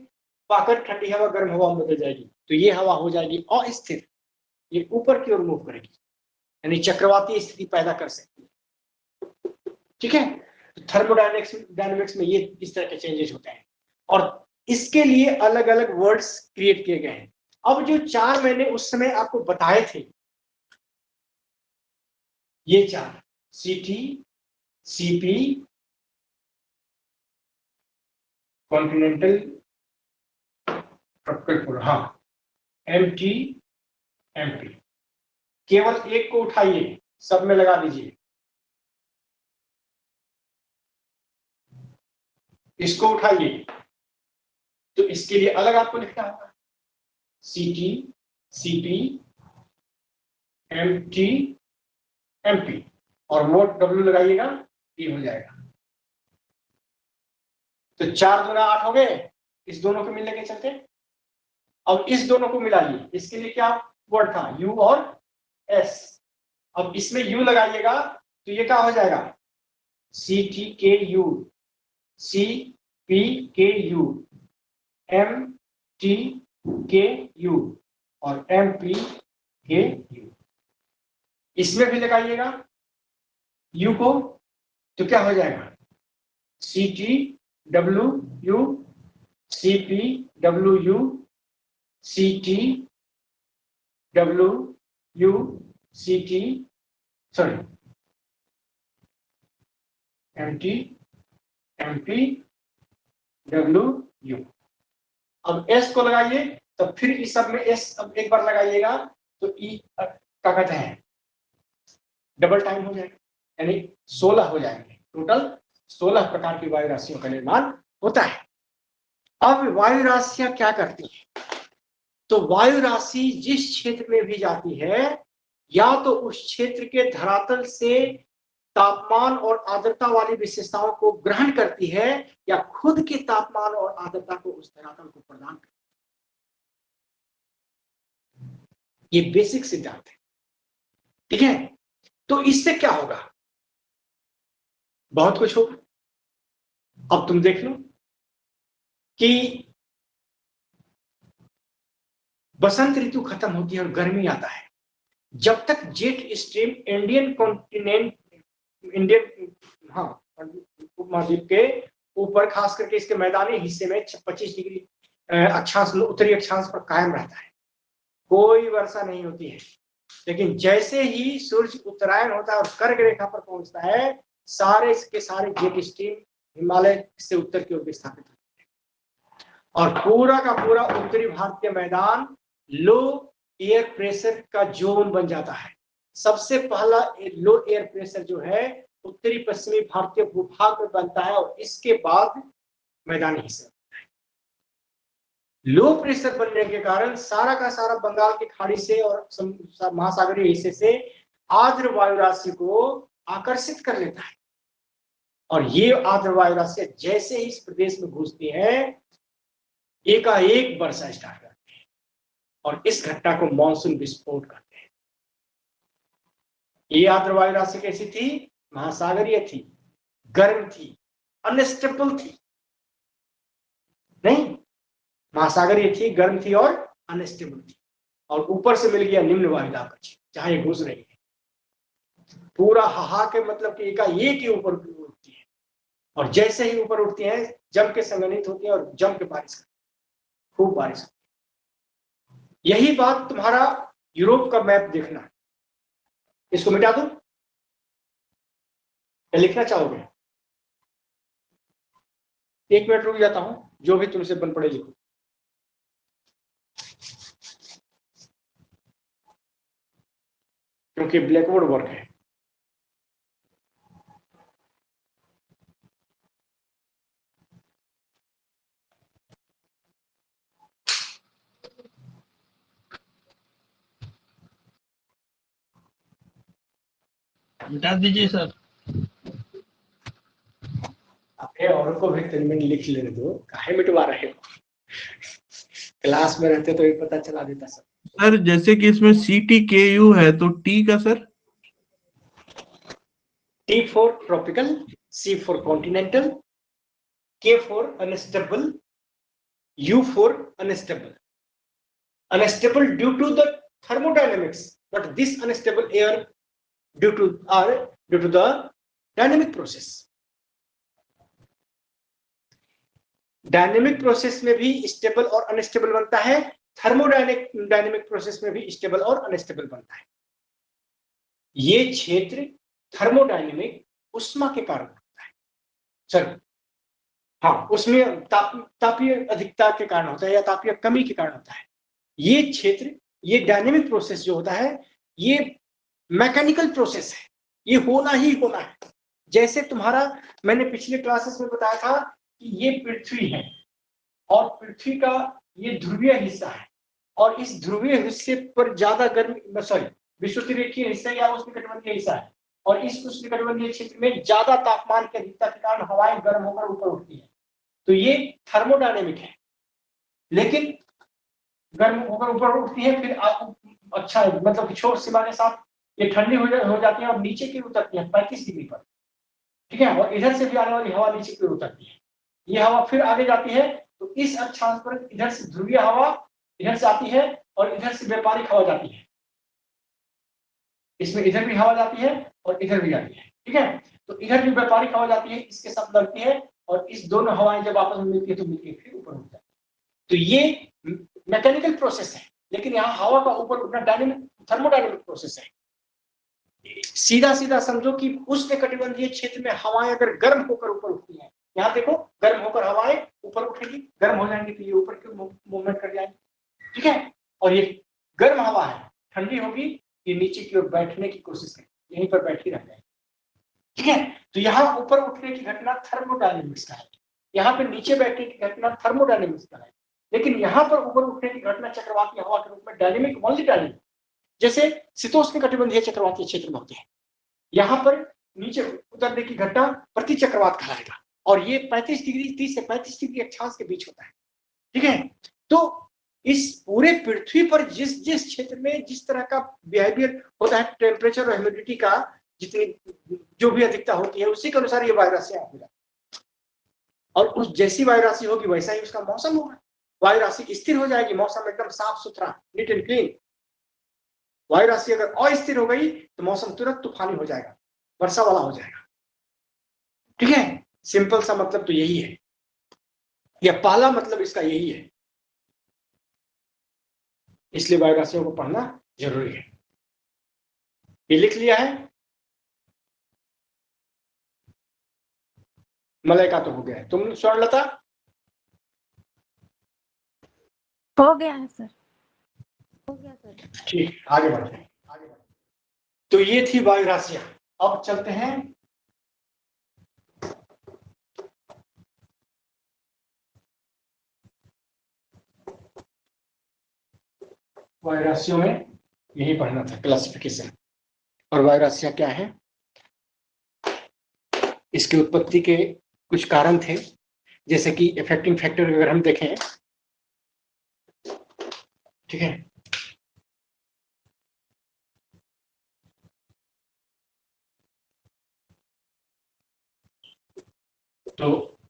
पाकर ठंडी हवा गर्म हवा में बदल जाएगी, तो ये हवा हो जाएगी अस्थिर, ये ऊपर की ओर मूव करेगी, यानी चक्रवाती स्थिति पैदा कर सकती है, ठीक है। तो थर्मोडायनेमिक्स में ये इस तरह के चेंजेस होते हैं, और इसके लिए अलग अलग वर्ड्स क्रिएट किए गए हैं। अब जो 4 मैंने उस समय आपको बताए थे, ये 4 CT, CP, कॉन्टिनेंटल, हाँ, MT, MP, केवल एक को उठाइए, सब में लगा दीजिए, इसको उठाइए, तो इसके लिए अलग आपको लिखना होगा। CT, CP, MP और मोट W लगाइएगा, ये हो जाएगा। तो 4 दूना 8 हो गए इस दोनों को मिलने के चलते। अब इस दोनों को मिलाइए, इसके लिए क्या वर्ड था, U और S। अब इसमें U लगाइएगा तो ये क्या हो जाएगा, CTKU, CPKU, MTKU और MPKU। इसमें भी लगाइएगा U को तो क्या हो जाएगा, CTWU, CPWU, CTWU, MPWU। अब S को लगाइए तो फिर इस सब में S अब एक बार लगाइएगा तो E क्या कहते हैं, डबल टाइम हो जाएगा, यानी 16 हो जाएंगे। टोटल 16 प्रकार की वायु राशियों का निर्माण होता है। अब वायु राशियां क्या करती हैं, तो वायु राशि जिस क्षेत्र में भी जाती है या तो उस क्षेत्र के धरातल से तापमान और आर्द्रता वाली विशेषताओं को ग्रहण करती है या खुद के तापमान और आर्द्रता को उस धरातल को प्रदान करती है। ये बेसिक सिद्धांत है, ठीक है। तो इससे क्या होगा, बहुत कुछ होगा। अब तुम देख लो कि बसंत ऋतु खत्म होती है और गर्मी आता है, जब तक जेट स्ट्रीम इंडियन उपमहाद्वीप के ऊपर खास करके इसके मैदानी हिस्से में 25 डिग्री अक्षांश उत्तरी अक्षांश पर कायम रहता है, कोई वर्षा नहीं होती है। लेकिन जैसे ही सूर्य उत्तरायण होता है और कर्क रेखा पर पहुंचता है, सारे के सारे जेट स्ट्रीम हिमालय से उत्तर की ओर विस्थापित होते हैं और पूरा का पूरा उत्तरी भारत के मैदान लो एयर प्रेशर का जोन बन जाता है। सबसे पहला लो एयर प्रेशर जो है उत्तरी पश्चिमी भारतीय भूभाग में बनता है और इसके बाद मैदानी हिस्सा। लो प्रेशर बनने के कारण सारा का सारा बंगाल की खाड़ी से और महासागरीय हिस्से से आर्द्र वायु राशि को आकर्षित कर लेता है और ये आर्द्र वायु राशि जैसे ही इस प्रदेश में घुसती है एकाएक वर्षा स्टार्ट करती है और इस घटना को मानसून विस्फोट कहते हैं। ये आर्द्र वायु राशि कैसी थी, महासागरीय थी, गर्म थी, अनस्टेबल थी, नहीं महासागरीय थी, गर्म थी और अनस्टेबल थी और ऊपर से मिल गया निम्न वायु दाब का क्षेत्र जहां ये घुस रही है। पूरा हाहा के मतलब कि एकाएक ही ऊपर उठती है और जैसे ही ऊपर उठती है जम के संघनित होती है और जम के बारिश करती है, खूब बारिश होती है। यही बात तुम्हारा यूरोप का मैप देखना है, इसको मिटा दो या लिखना चाहोगे, 1 मिनट रुक जाता हूं, जो भी तुमसे बन पड़े लिखो। क्योंकि ब्लैकबोर्ड वर्क है। मिटा दीजिए सर। अपने औरों को भी 3 मिनट लिख लेने दो, काहे मिटवा रहे हो। क्लास में रहते तो ये पता चला देता सर। सर जैसे कि इसमें CTKU है तो T का sir, T for tropical, C for continental, K for unstable, U for unstable. Unstable due to the thermodynamics, but this unstable air due to the dynamic process. Dynamic process में भी stable और unstable बनता है, dynamic process में भी stable और unstable बनता है। ये क्षेत्र थर्मोडायनेमिक उष्मा के कारण होता है, सर हाँ उसमें तापीय अधिकता के कारण होता है या तापीय कमी के कारण होता है। ये क्षेत्र, ये डायनेमिक प्रोसेस जो होता है ये मैकेनिकल प्रोसेस है, ये होना ही होना है। जैसे तुम्हारा मैंने पिछले क्लासेस में बताया था कि ये पृथ्वी है और पृथ्वी का ये ध्रुवीय हिस्सा है और इस ध्रुवीय हिस्से पर ज्यादा गर्मी, सॉरी विषुवतीय हिस्सा या उष्णकटिबंधीय हिस्सा है, और इस उष्णकटिबंधीय क्षेत्र में ज्यादा तापमान की अधिकता के कारण हवाएं गर्म होकर ऊपर उठती है, तो ये थर्मोडायनेमिक है। लेकिन गर्म होकर ऊपर उठती है, फिर अच्छा मतलब छोर सीमा के साथ ये ठंडी हो जाती है और नीचे की उतरती है 35 डिग्री पर, ठीक है, और इधर से भी आने वाली हवा नीचे की ओर उतरती है। ये हवा फिर आगे जाती है, तो इस अक्षांश पर इधर से ध्रुवीय हवा इधर से आती है और इधर से व्यापारिक हवा जाती है। इसमें इधर भी हवा जाती है और इधर भी जाती है, ठीक है। तो इधर भी व्यापारिक हवा जाती है, इसके साथ लड़ती है, और इस दोनों हवाएं जब आपस में मिलती है तो मिलकर फिर ऊपर उठ जाती है। तो ये मैकेनिकल प्रोसेस है, लेकिन यहाँ हवा का ऊपर उठना डायनेमिक थर्मोडायनेमिक प्रोसेस है। सीधा सीधा समझो कि उष्णकटिबंधीय क्षेत्र में हवाएं अगर गर्म होकर ऊपर उठती हैं, यहाँ देखो गर्म होकर हवाएं ऊपर उठेगी, गर्म हो जाएंगी तो ये ऊपर की मूवमेंट कर जाएंगी, ठीक है। और ये गर्म हवा है, ठंडी होगी, ये नीचे की ओर बैठने की कोशिश करेगी, यहीं पर बैठी रह जाएगी, ठीक है। तो यहाँ ऊपर उठने की घटना थर्मोडायनेमिक्स का है, यहाँ पे नीचे बैठने की घटना थर्मोडायनेमिक्स का है। लेकिन यहाँ पर ऊपर उठने की घटना चक्रवाती हवा के रूप में डायनेमिक, ओनली डायनेमिक, जैसे शीतोष्ण कटिबंधीय चक्रवाती क्षेत्र में होते हैं। यहाँ पर नीचे उतरने की घटना प्रति चक्रवात कहलाएगा, और ये 35 डिग्री 30 से 35 डिग्री अक्षांश के बीच होता है, ठीक है। तो इस पूरे पृथ्वी पर जिस जिस क्षेत्र में जिस तरह का बिहेवियर होता है, टेम्परेचर और ह्यूमिडिटी का जितनी जो भी अधिकता होती है, उसी के अनुसार ये वायुराशियां होगा, और उस जैसी वायुराशि होगी वैसा ही उसका मौसम होगा। वायुराशि स्थिर हो जाएगी, मौसम एकदम साफ सुथरा, नीट एंड क्लीन। वायुराशि अगर अस्थिर हो गई तो मौसम तुरंत तूफानी हो जाएगा, वर्षा वाला हो जाएगा, ठीक है। सिंपल सा मतलब तो यही है, या पहला मतलब इसका यही है, इसलिए वायुराशियों को पढ़ना जरूरी है। ये लिख लिया है? मलाइका तो हो गया है, तुम स्वर्णलता? हो गया है सर। ठीक, आगे बढ़ते हैं। तो ये थी वायुराशियां। अब चलते हैं वायुराशियों में, यही पढ़ना था क्लासिफिकेशन। और वायुराशियां क्या है, इसकी उत्पत्ति के कुछ कारण थे, जैसे कि इफेक्टिंग फैक्टर अगर हम देखें, ठीक है, तो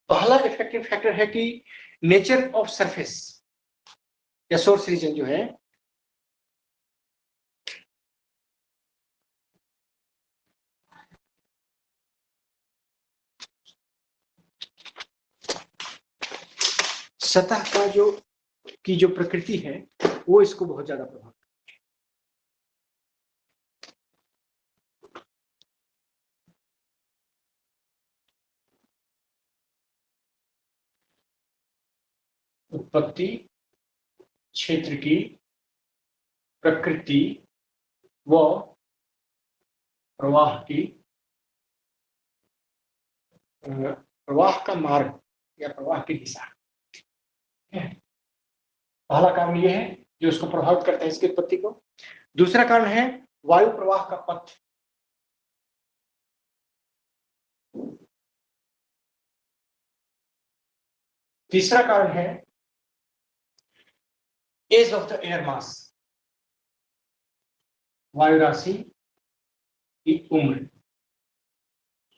पहला इफेक्टिव फैक्टर है कि नेचर ऑफ सरफेस या सोर्स रीजन जो है, सतह का जो प्रकृति है वो इसको बहुत ज्यादा प्रभावित करती है। उत्पत्ति, क्षेत्र की प्रकृति व प्रवाह का मार्ग या प्रवाह की दिशा, पहला कारण यह है जो उसको प्रभावित करता है, इसकी उत्पत्ति को। दूसरा कारण है वायु प्रवाह का पथ। तीसरा कारण है age of the air mass, वायु राशि की उम्र,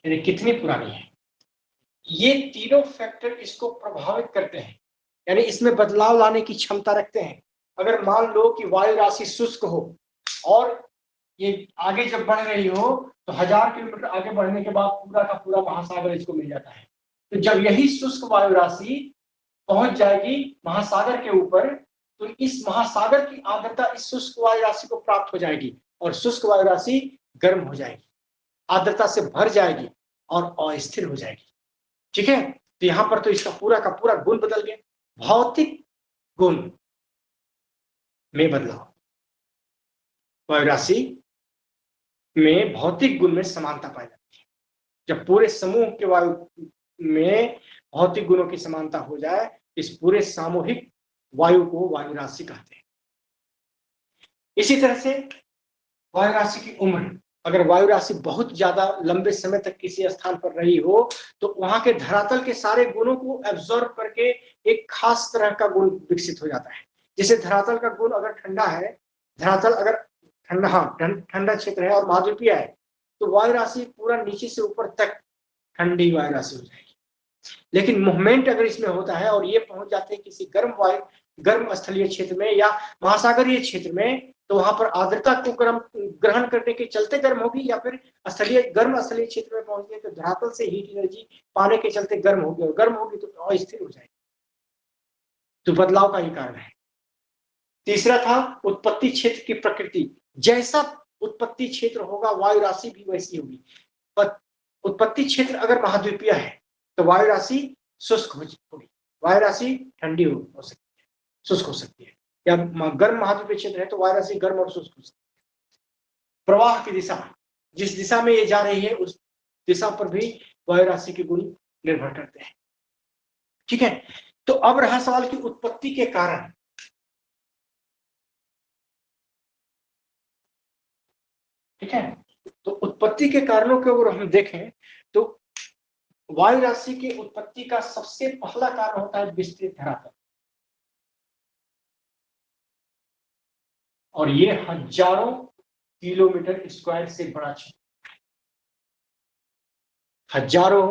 यानी कितनी पुरानी है। ये तीनों फैक्टर इसको प्रभावित करते हैं, यानी इसमें बदलाव लाने की क्षमता रखते हैं। अगर मान लो कि वायु राशि शुष्क हो और ये आगे जब बढ़ रही हो तो 1000 किलोमीटर आगे बढ़ने के बाद पूरा का पूरा महासागर इसको मिल जाता है। तो जब यही शुष्क वायु राशि पहुंच जाएगी महासागर के ऊपर, तो इस महासागर की आर्द्रता इस शुष्क वायु राशि को प्राप्त हो जाएगी और शुष्क वायु राशि गर्म हो जाएगी, आर्द्रता से भर जाएगी और अस्थिर हो जाएगी, ठीक है। तो यहां पर तो इसका पूरा का पूरा गुण बदल गया। भौतिक गुण में बदलाव, वायु राशि में भौतिक गुण में समानता पाई जाती है। जब पूरे समूह के वायु में भौतिक गुणों की समानता हो जाए, इस पूरे सामूहिक वायु को वायु राशि कहते हैं। इसी तरह से वायु राशि की उम्र, अगर वायु राशि बहुत ज्यादा लंबे समय तक किसी स्थान पर रही हो तो वहां के धरातल के सारे गुणों को एब्जॉर्ब करके एक खास तरह का गुण विकसित हो जाता है। जैसे धरातल का गुण अगर ठंडा है, धरातल अगर ठंडा, हाँ ठंडा क्षेत्र है और महाद्वीपीय है, तो वायु राशि पूरा नीचे से ऊपर तक ठंडी वायु राशि हो जाएगी। लेकिन मूवमेंट अगर इसमें होता है और ये पहुंच जाते हैं किसी गर्म स्थलीय क्षेत्र में या महासागरीय क्षेत्र में, तो वहां पर आर्द्रता को ग्रहण करने के चलते गर्म होगी, या फिर गर्म स्थलीय क्षेत्र में पहुंच गए तो धरातल से हीट एनर्जी पाने के चलते गर्म होगी, और गर्म होगी तो अस्थिर हो जाएगी। तो बदलाव का ही कारण है। तीसरा था उत्पत्ति क्षेत्र की प्रकृति, जैसा उत्पत्ति क्षेत्र होगा वायु राशि भी वैसी होगी। उत्पत्ति क्षेत्र अगर महाद्वीपीय है तो वायु राशि शुष्क होगी, वायु राशि ठंडी हो सकती है, शुष्क हो सकती है, या गर्म महाद्वीपीय क्षेत्र है तो वायु राशि गर्म और शुष्क हो सकती है। प्रवाह की दिशा, जिस दिशा में ये जा रही है उस दिशा पर भी वायु राशि के गुण निर्भर करते हैं। ठीक है, तो अब रहा सवाल की उत्पत्ति के कारण। ठीक है, तो उत्पत्ति के कारणों को अगर हम देखें तो वायु राशि की उत्पत्ति का सबसे पहला कारण होता है विस्तृत धरातल, और ये हजारों किलोमीटर स्क्वायर से बड़ा क्षेत्र, हजारों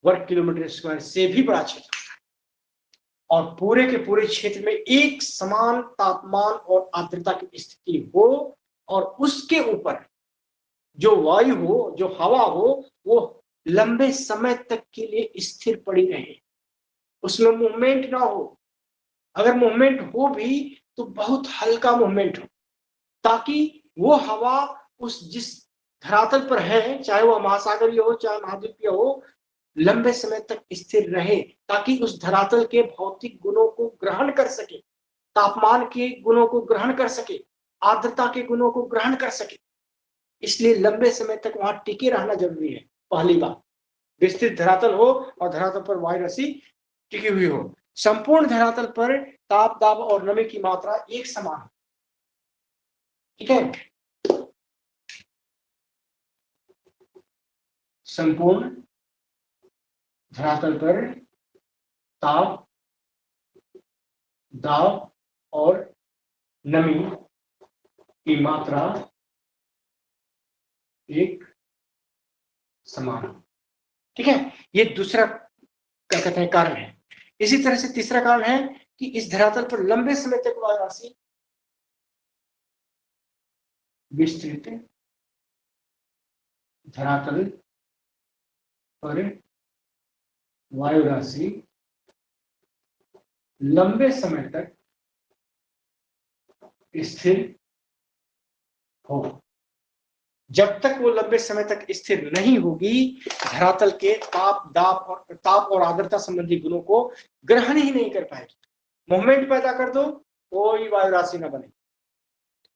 वर्ग किलोमीटर स्क्वायर से भी बड़ा क्षेत्र, और पूरे के पूरे क्षेत्र में एक समान तापमान और आर्द्रता की स्थिति हो, और उसके ऊपर जो वायु हो, जो हवा हो, वो लंबे समय तक के लिए स्थिर पड़ी रहे, उसमें मूवमेंट ना हो। अगर मूवमेंट हो भी तो बहुत हल्का मूवमेंट हो, ताकि वो हवा उस जिस धरातल पर है, चाहे वह महासागरीय हो चाहे महाद्वीपीय हो, लंबे समय तक स्थिर रहे, ताकि उस धरातल के भौतिक गुणों को ग्रहण कर सके, तापमान के गुणों को ग्रहण कर सके, आर्द्रता के गुणों को ग्रहण कर सके। इसलिए लंबे समय तक वहां टिके रहना जरूरी है। पहली बात, विस्तृत धरातल हो और धरातल पर वायु राशि टिकी हुई हो। संपूर्ण धरातल पर ताप, दाब और नमी की मात्रा एक समान हो। ठीक है, संपूर्ण धरातल पर ताप, दाब और नमी की मात्रा एक समान। ठीक है, ये दूसरा क्या कहते हैं कारण है। इसी तरह से तीसरा कारण है कि इस धरातल पर लंबे समय तक वायु राशि विस्तृत धरातल पर वायु राशि लंबे समय तक स्थिर हो। जब तक वो लंबे समय तक स्थिर नहीं होगी, धरातल के ताप और आर्द्रता संबंधी गुणों को ग्रहण ही नहीं कर पाएगी। मूवमेंट पैदा कर दो, कोई वायु राशि न बने,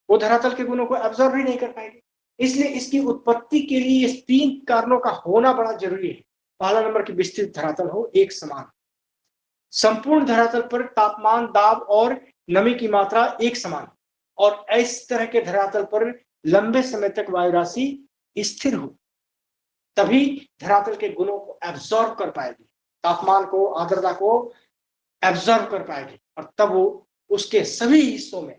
वो धरातल के गुणों को एब्जॉर्ब ही नहीं कर पाएगी। इसलिए इसकी उत्पत्ति के लिए इस तीन कारणों का होना बड़ा जरूरी है। पहला नंबर की विस्तृत धरातल हो, एक समान, संपूर्ण धरातल पर तापमान, दाब और नमी की मात्रा एक समान, और इस तरह के धरातल पर लंबे समय तक वायु राशि स्थिर हो, तभी धरातल के गुणों को एब्जॉर्ब कर पाएगी, तापमान को, आर्द्रता को एब्जॉर्ब कर पाएगी, और तब वो उसके सभी हिस्सों में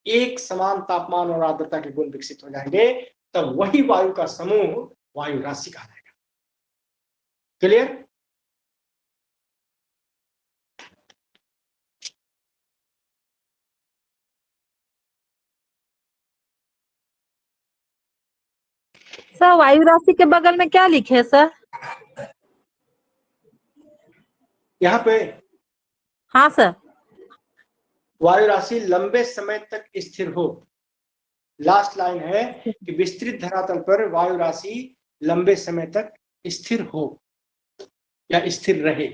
एक समान तापमान और आर्द्रता के गुण विकसित हो जाएंगे। तब वही वायु का समूह वायु राशि कहा जाएगा। क्लियर? सर वायु राशि के बगल में क्या लिखे है सर? यहाँ पे हाँ सर। वायु राशि लंबे समय तक स्थिर हो। लास्ट लाइन है कि विस्तृत धरातल पर वायु राशि लंबे समय तक स्थिर हो या स्थिर रहे।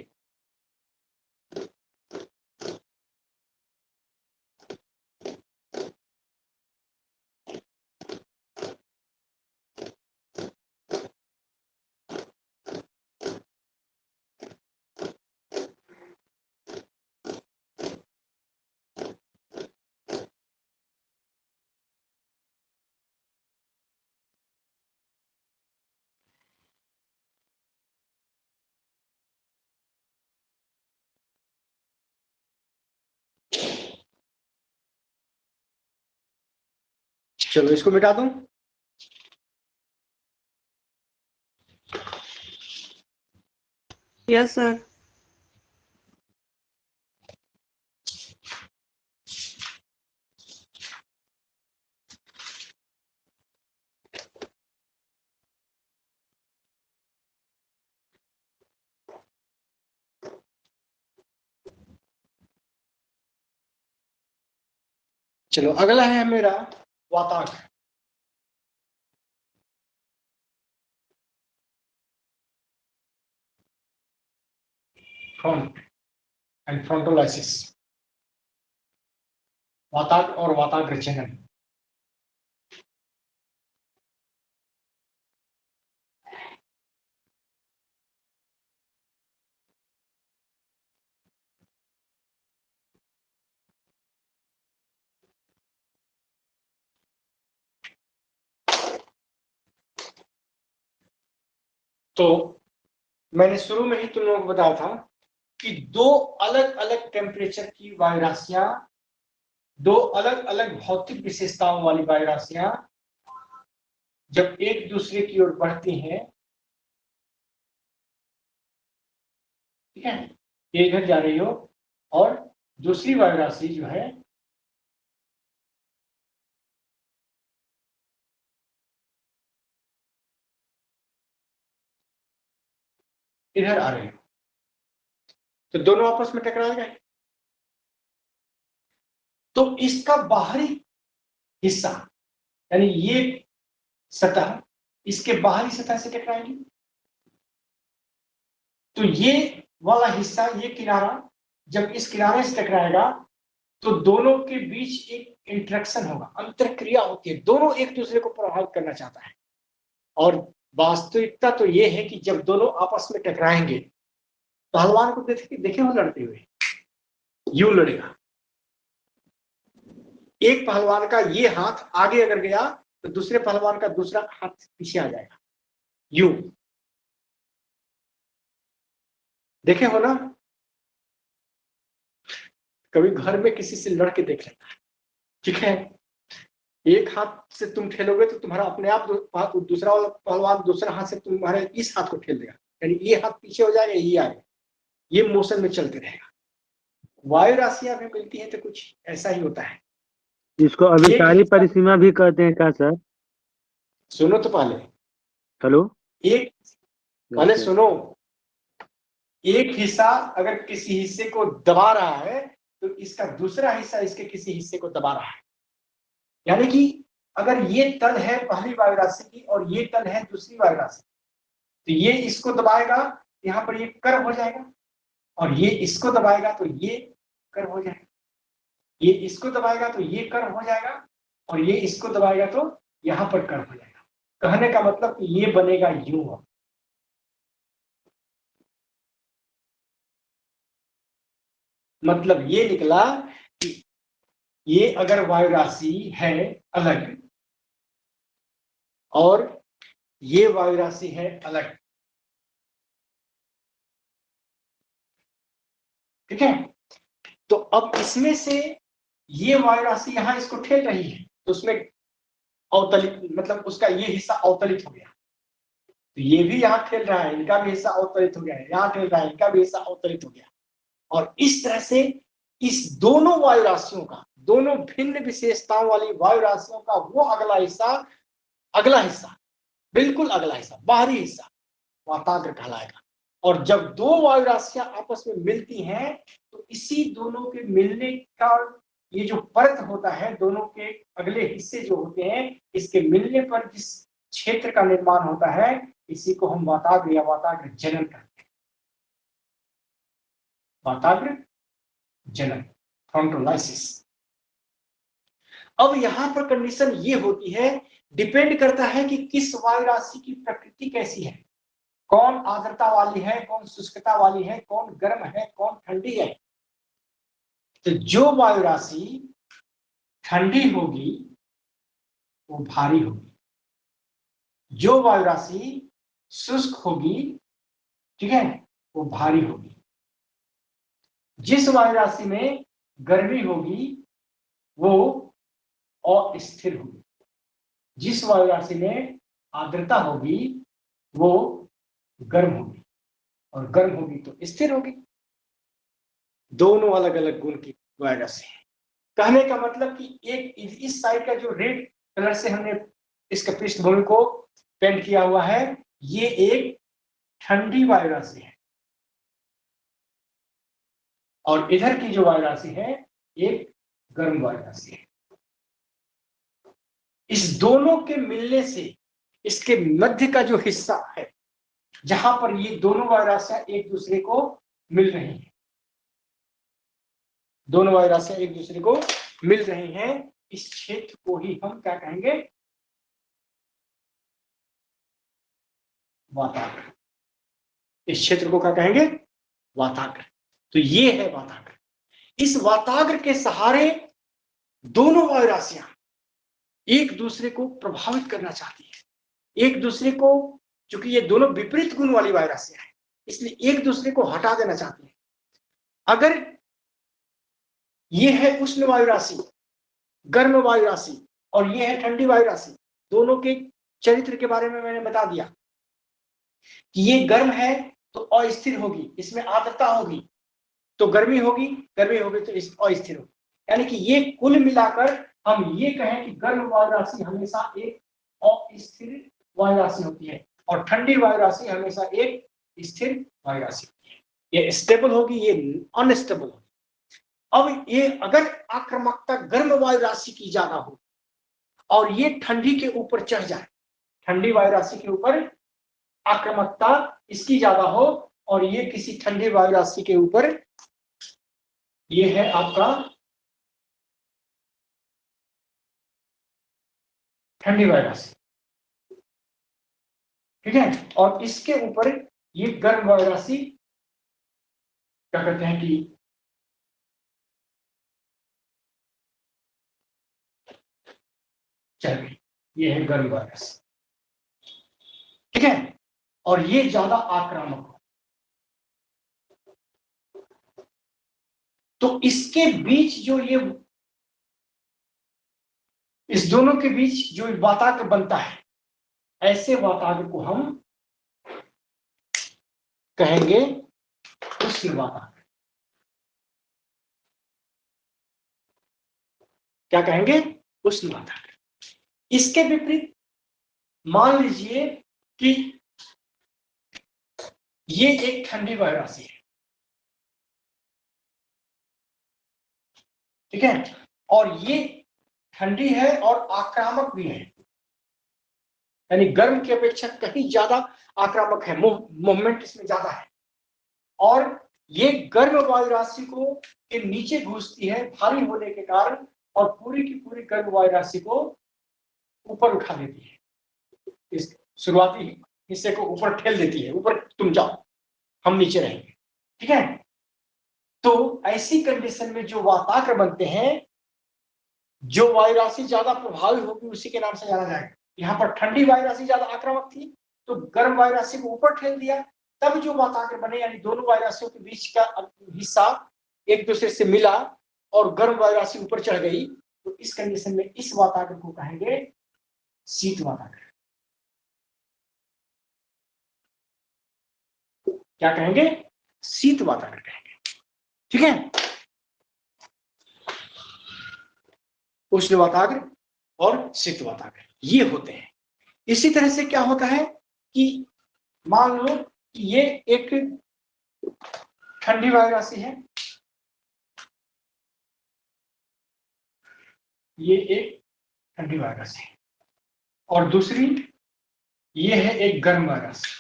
चलो इसको मिटा दूं। Yes sir. चलो अगला है मेरा वाताग। फ्रंट एंड फ्रंटोलाइसिस, वाताग और वाताग्र जनन। तो मैंने शुरू में ही तुम लोगों को बताया था कि दो अलग अलग टेम्परेचर की वायु राशियां, दो अलग अलग भौतिक विशेषताओं वाली वायु राशियां जब एक दूसरे की ओर बढ़ती हैं, ठीक है, ये इधर जा रही हो और दूसरी वायु राशि जो है इधर आ रही हो, तो दोनों आपस में टकराएंगे। तो इसका बाहरी हिस्सा यानी ये सतह इसके बाहरी सतह से टकराएगी, तो ये वाला हिस्सा, ये किनारा जब इस किनारे से टकराएगा तो दोनों के बीच एक इंटरेक्शन होगा, अंतरक्रिया होती है, दोनों एक दूसरे को प्रभावित करना चाहता है। और वास्तविकता तो ये है कि जब दोनों आपस में टकराएंगे, पहलवान को देखे हो लड़ते हुए, यूं लड़ेगा। एक पहलवान का ये हाथ आगे अगर गया तो दूसरे पहलवान का दूसरा हाथ पीछे आ जाएगा, यूं। देखे हो ना, कभी घर में किसी से लड़के देख लेना, ठीक है। एक हाथ से तुम ठेलोगे तो तुम्हारा अपने आप दूसरा पहलवान दूसरा हाथ से तुम्हारे इस हाथ को ठेल देगा, यानी ये हाथ पीछे हो जाएगा, ये आएगा, ये मोशन में चलते रहेगा। वायु राशियां भी मिलती हैं तो कुछ ऐसा ही होता है। इसको अभिसारी परिसीमा भी कहते हैं क्या सर? सुनो तो पहले, हेलो, एक पहले सुनो, एक हिस्सा अगर किसी हिस्से को दबा रहा है तो इसका दूसरा हिस्सा इसके किसी हिस्से को दबा रहा है। यानी कि अगर ये तल है पहली वायु राशि की और ये तल है दूसरी वायु राशि, तो ये इसको दबाएगा, यहाँ पर ये कर्व हो जाएगा, और ये इसको दबाएगा तो ये कर्व हो जाएगा, ये इसको दबाएगा तो ये कर्व हो जाएगा, और ये इसको दबाएगा तो यहाँ पर कर्व हो जाएगा। कहने का मतलब कि ये बनेगा यूं। मतलब ये निकला कि ये अगर वायु राशि है अलग और ये वायु राशि है अलग, ठीक है, तो अब इसमें से ये वायु राशि यहां इसको ठेल रही है तो उसमें अवतलित, मतलब उसका ये हिस्सा अवतलित हो गया, तो ये भी यहाँ ठेल रहा है, इनका भी हिस्सा अवतलित हो गया है, यहाँ ठेल रहा है, इनका भी हिस्सा अवतलित हो गया। और इस तरह से इस दोनों वायु राशियों का, दोनों भिन्न विशेषताओं वाली वायु राशियों का वो अगला हिस्सा बिल्कुल अगला हिस्सा, बाहरी हिस्सा वाताग्र कहलाएगा। और जब दो वायु राशियां आपस में मिलती हैं तो इसी दोनों के मिलने का ये जो परत होता है, दोनों के अगले हिस्से जो होते हैं, इसके मिलने पर जिस क्षेत्र का निर्माण होता है, इसी को हम वाताग्र या वाताग्र जनन कहते हैं। वाताग्र जनन, फ्रंटोलाइसिस। अब यहां पर कंडीशन ये होती है, डिपेंड करता है कि किस वायु राशि की प्रकृति कैसी है, कौन आर्द्रता वाली है, कौन शुष्कता वाली है, कौन गर्म है, कौन ठंडी है। तो जो वायु राशि ठंडी होगी वो भारी होगी, जो वायु राशि शुष्क होगी, ठीक है, वो भारी होगी। जिस वायु राशि में गर्मी होगी वो अस्थिर होगी। जिस वायु राशि में आर्द्रता होगी वो गर्म होगी, और गर्म होगी तो स्थिर होगी। दोनों अलग अलग गुण की वायु राशि है। कहने का मतलब कि एक इस साइड का जो रेड कलर से हमने इसका पृष्ठभूमि को पेंट किया हुआ है, ये एक ठंडी वायु राशि है, और इधर की जो वायु राशि है एक गर्म वायु राशि है। इस दोनों के मिलने से इसके मध्य का जो हिस्सा है, जहां पर ये दोनों वायु राशियां एक दूसरे को मिल रही हैं, दोनों वायु राशियां एक दूसरे को मिल रही हैं, इस क्षेत्र को ही हम क्या कहेंगे? वाताग्र। इस क्षेत्र को क्या कहेंगे? वाताग्र। तो ये है वाताग्र। इस वाताग्र के सहारे दोनों वायु राशियां एक दूसरे को प्रभावित करना चाहती है, एक दूसरे को, क्योंकि ये दोनों विपरीत गुण वाली वायु राशियां हैं, इसलिए एक दूसरे को हटा देना चाहती है। अगर ये है उष्ण वायु राशि, गर्म वायु राशि, और ये है ठंडी वायु राशि, दोनों के चरित्र के बारे में मैंने बता दिया कि ये गर्म है तो अस्थिर होगी, इसमें आर्द्रता होगी तो गर्मी होगी, गर्मी होगी तो अस्थिर होगी। यानी कि ये कुल मिलाकर हम ये कहें कि गर्म वायु राशि हमेशा एक अस्थिर वायु राशि होती है, और ठंडी वायु राशि हमेशा एक स्थिर वायु राशि होती है। ये स्टेबल होगी, ये अनस्टेबल होगी। अब ये अगर आक्रामकता गर्म वायु राशि की ज्यादा हो और ये ठंडी के ऊपर चढ़ जाए, ठंडी वायु राशि के ऊपर आक्रामकता इसकी ज्यादा हो और ये किसी ठंडी वायु राशि के ऊपर, ये है आपका ठंडी वायु राशि, ठीक है, और इसके ऊपर ये गर्म वायु राशि क्या कहते हैं कि चल गई, ये है गर्म वायु राशि, ठीक है, और ये ज्यादा आक्रामक हो। तो इसके बीच जो ये, इस दोनों के बीच जो वाताग्र बनता है, ऐसे वाताग्र को हम कहेंगे उष्ण वाताग्र। क्या कहेंगे? उष्ण वाताग्र। इसके विपरीत मान लीजिए कि ये एक ठंडी वायु राशि है, ठीक है, और ये ठंडी है और आक्रामक भी है, यानी गर्म की अपेक्षा कहीं ज्यादा आक्रामक है, मूवमेंट इसमें ज्यादा है, और ये गर्म वायु राशि को के नीचे घुसती है भारी होने के कारण, और पूरी की पूरी गर्म वायु राशि को ऊपर उठा देती है, इस शुरुआती हिस्से को ऊपर ठेल देती है, ऊपर तुम जाओ हम नीचे रहेंगे, ठीक है। तो ऐसी कंडीशन में जो वाताग्र बनते हैं, जो वायु राशि ज्यादा प्रभावी होगी उसी के नाम से जाना जाएगा। यहाँ पर ठंडी वायु राशि ज्यादा आक्रामक थी तो गर्म वायु राशि को ऊपर ठेल दिया, तब जो वाताग्र बने, यानी दोनों वायु राशियों के बीच का हिस्सा एक दूसरे से मिला और गर्म वायु राशि ऊपर चढ़ गई, तो इस कंडीशन में इस वाताग्र को कहेंगे शीत वाताग्र। क्या कहेंगे? शीत वाताग्र कहेंगे, ठीक है। उष्ण वाताग्र और शीत वाताग्र ये होते हैं। इसी तरह से क्या होता है कि मान लो कि ये एक ठंडी वायु राशि है, ये एक ठंडी वायु राशि है, और दूसरी ये है एक गर्म वायु राशि,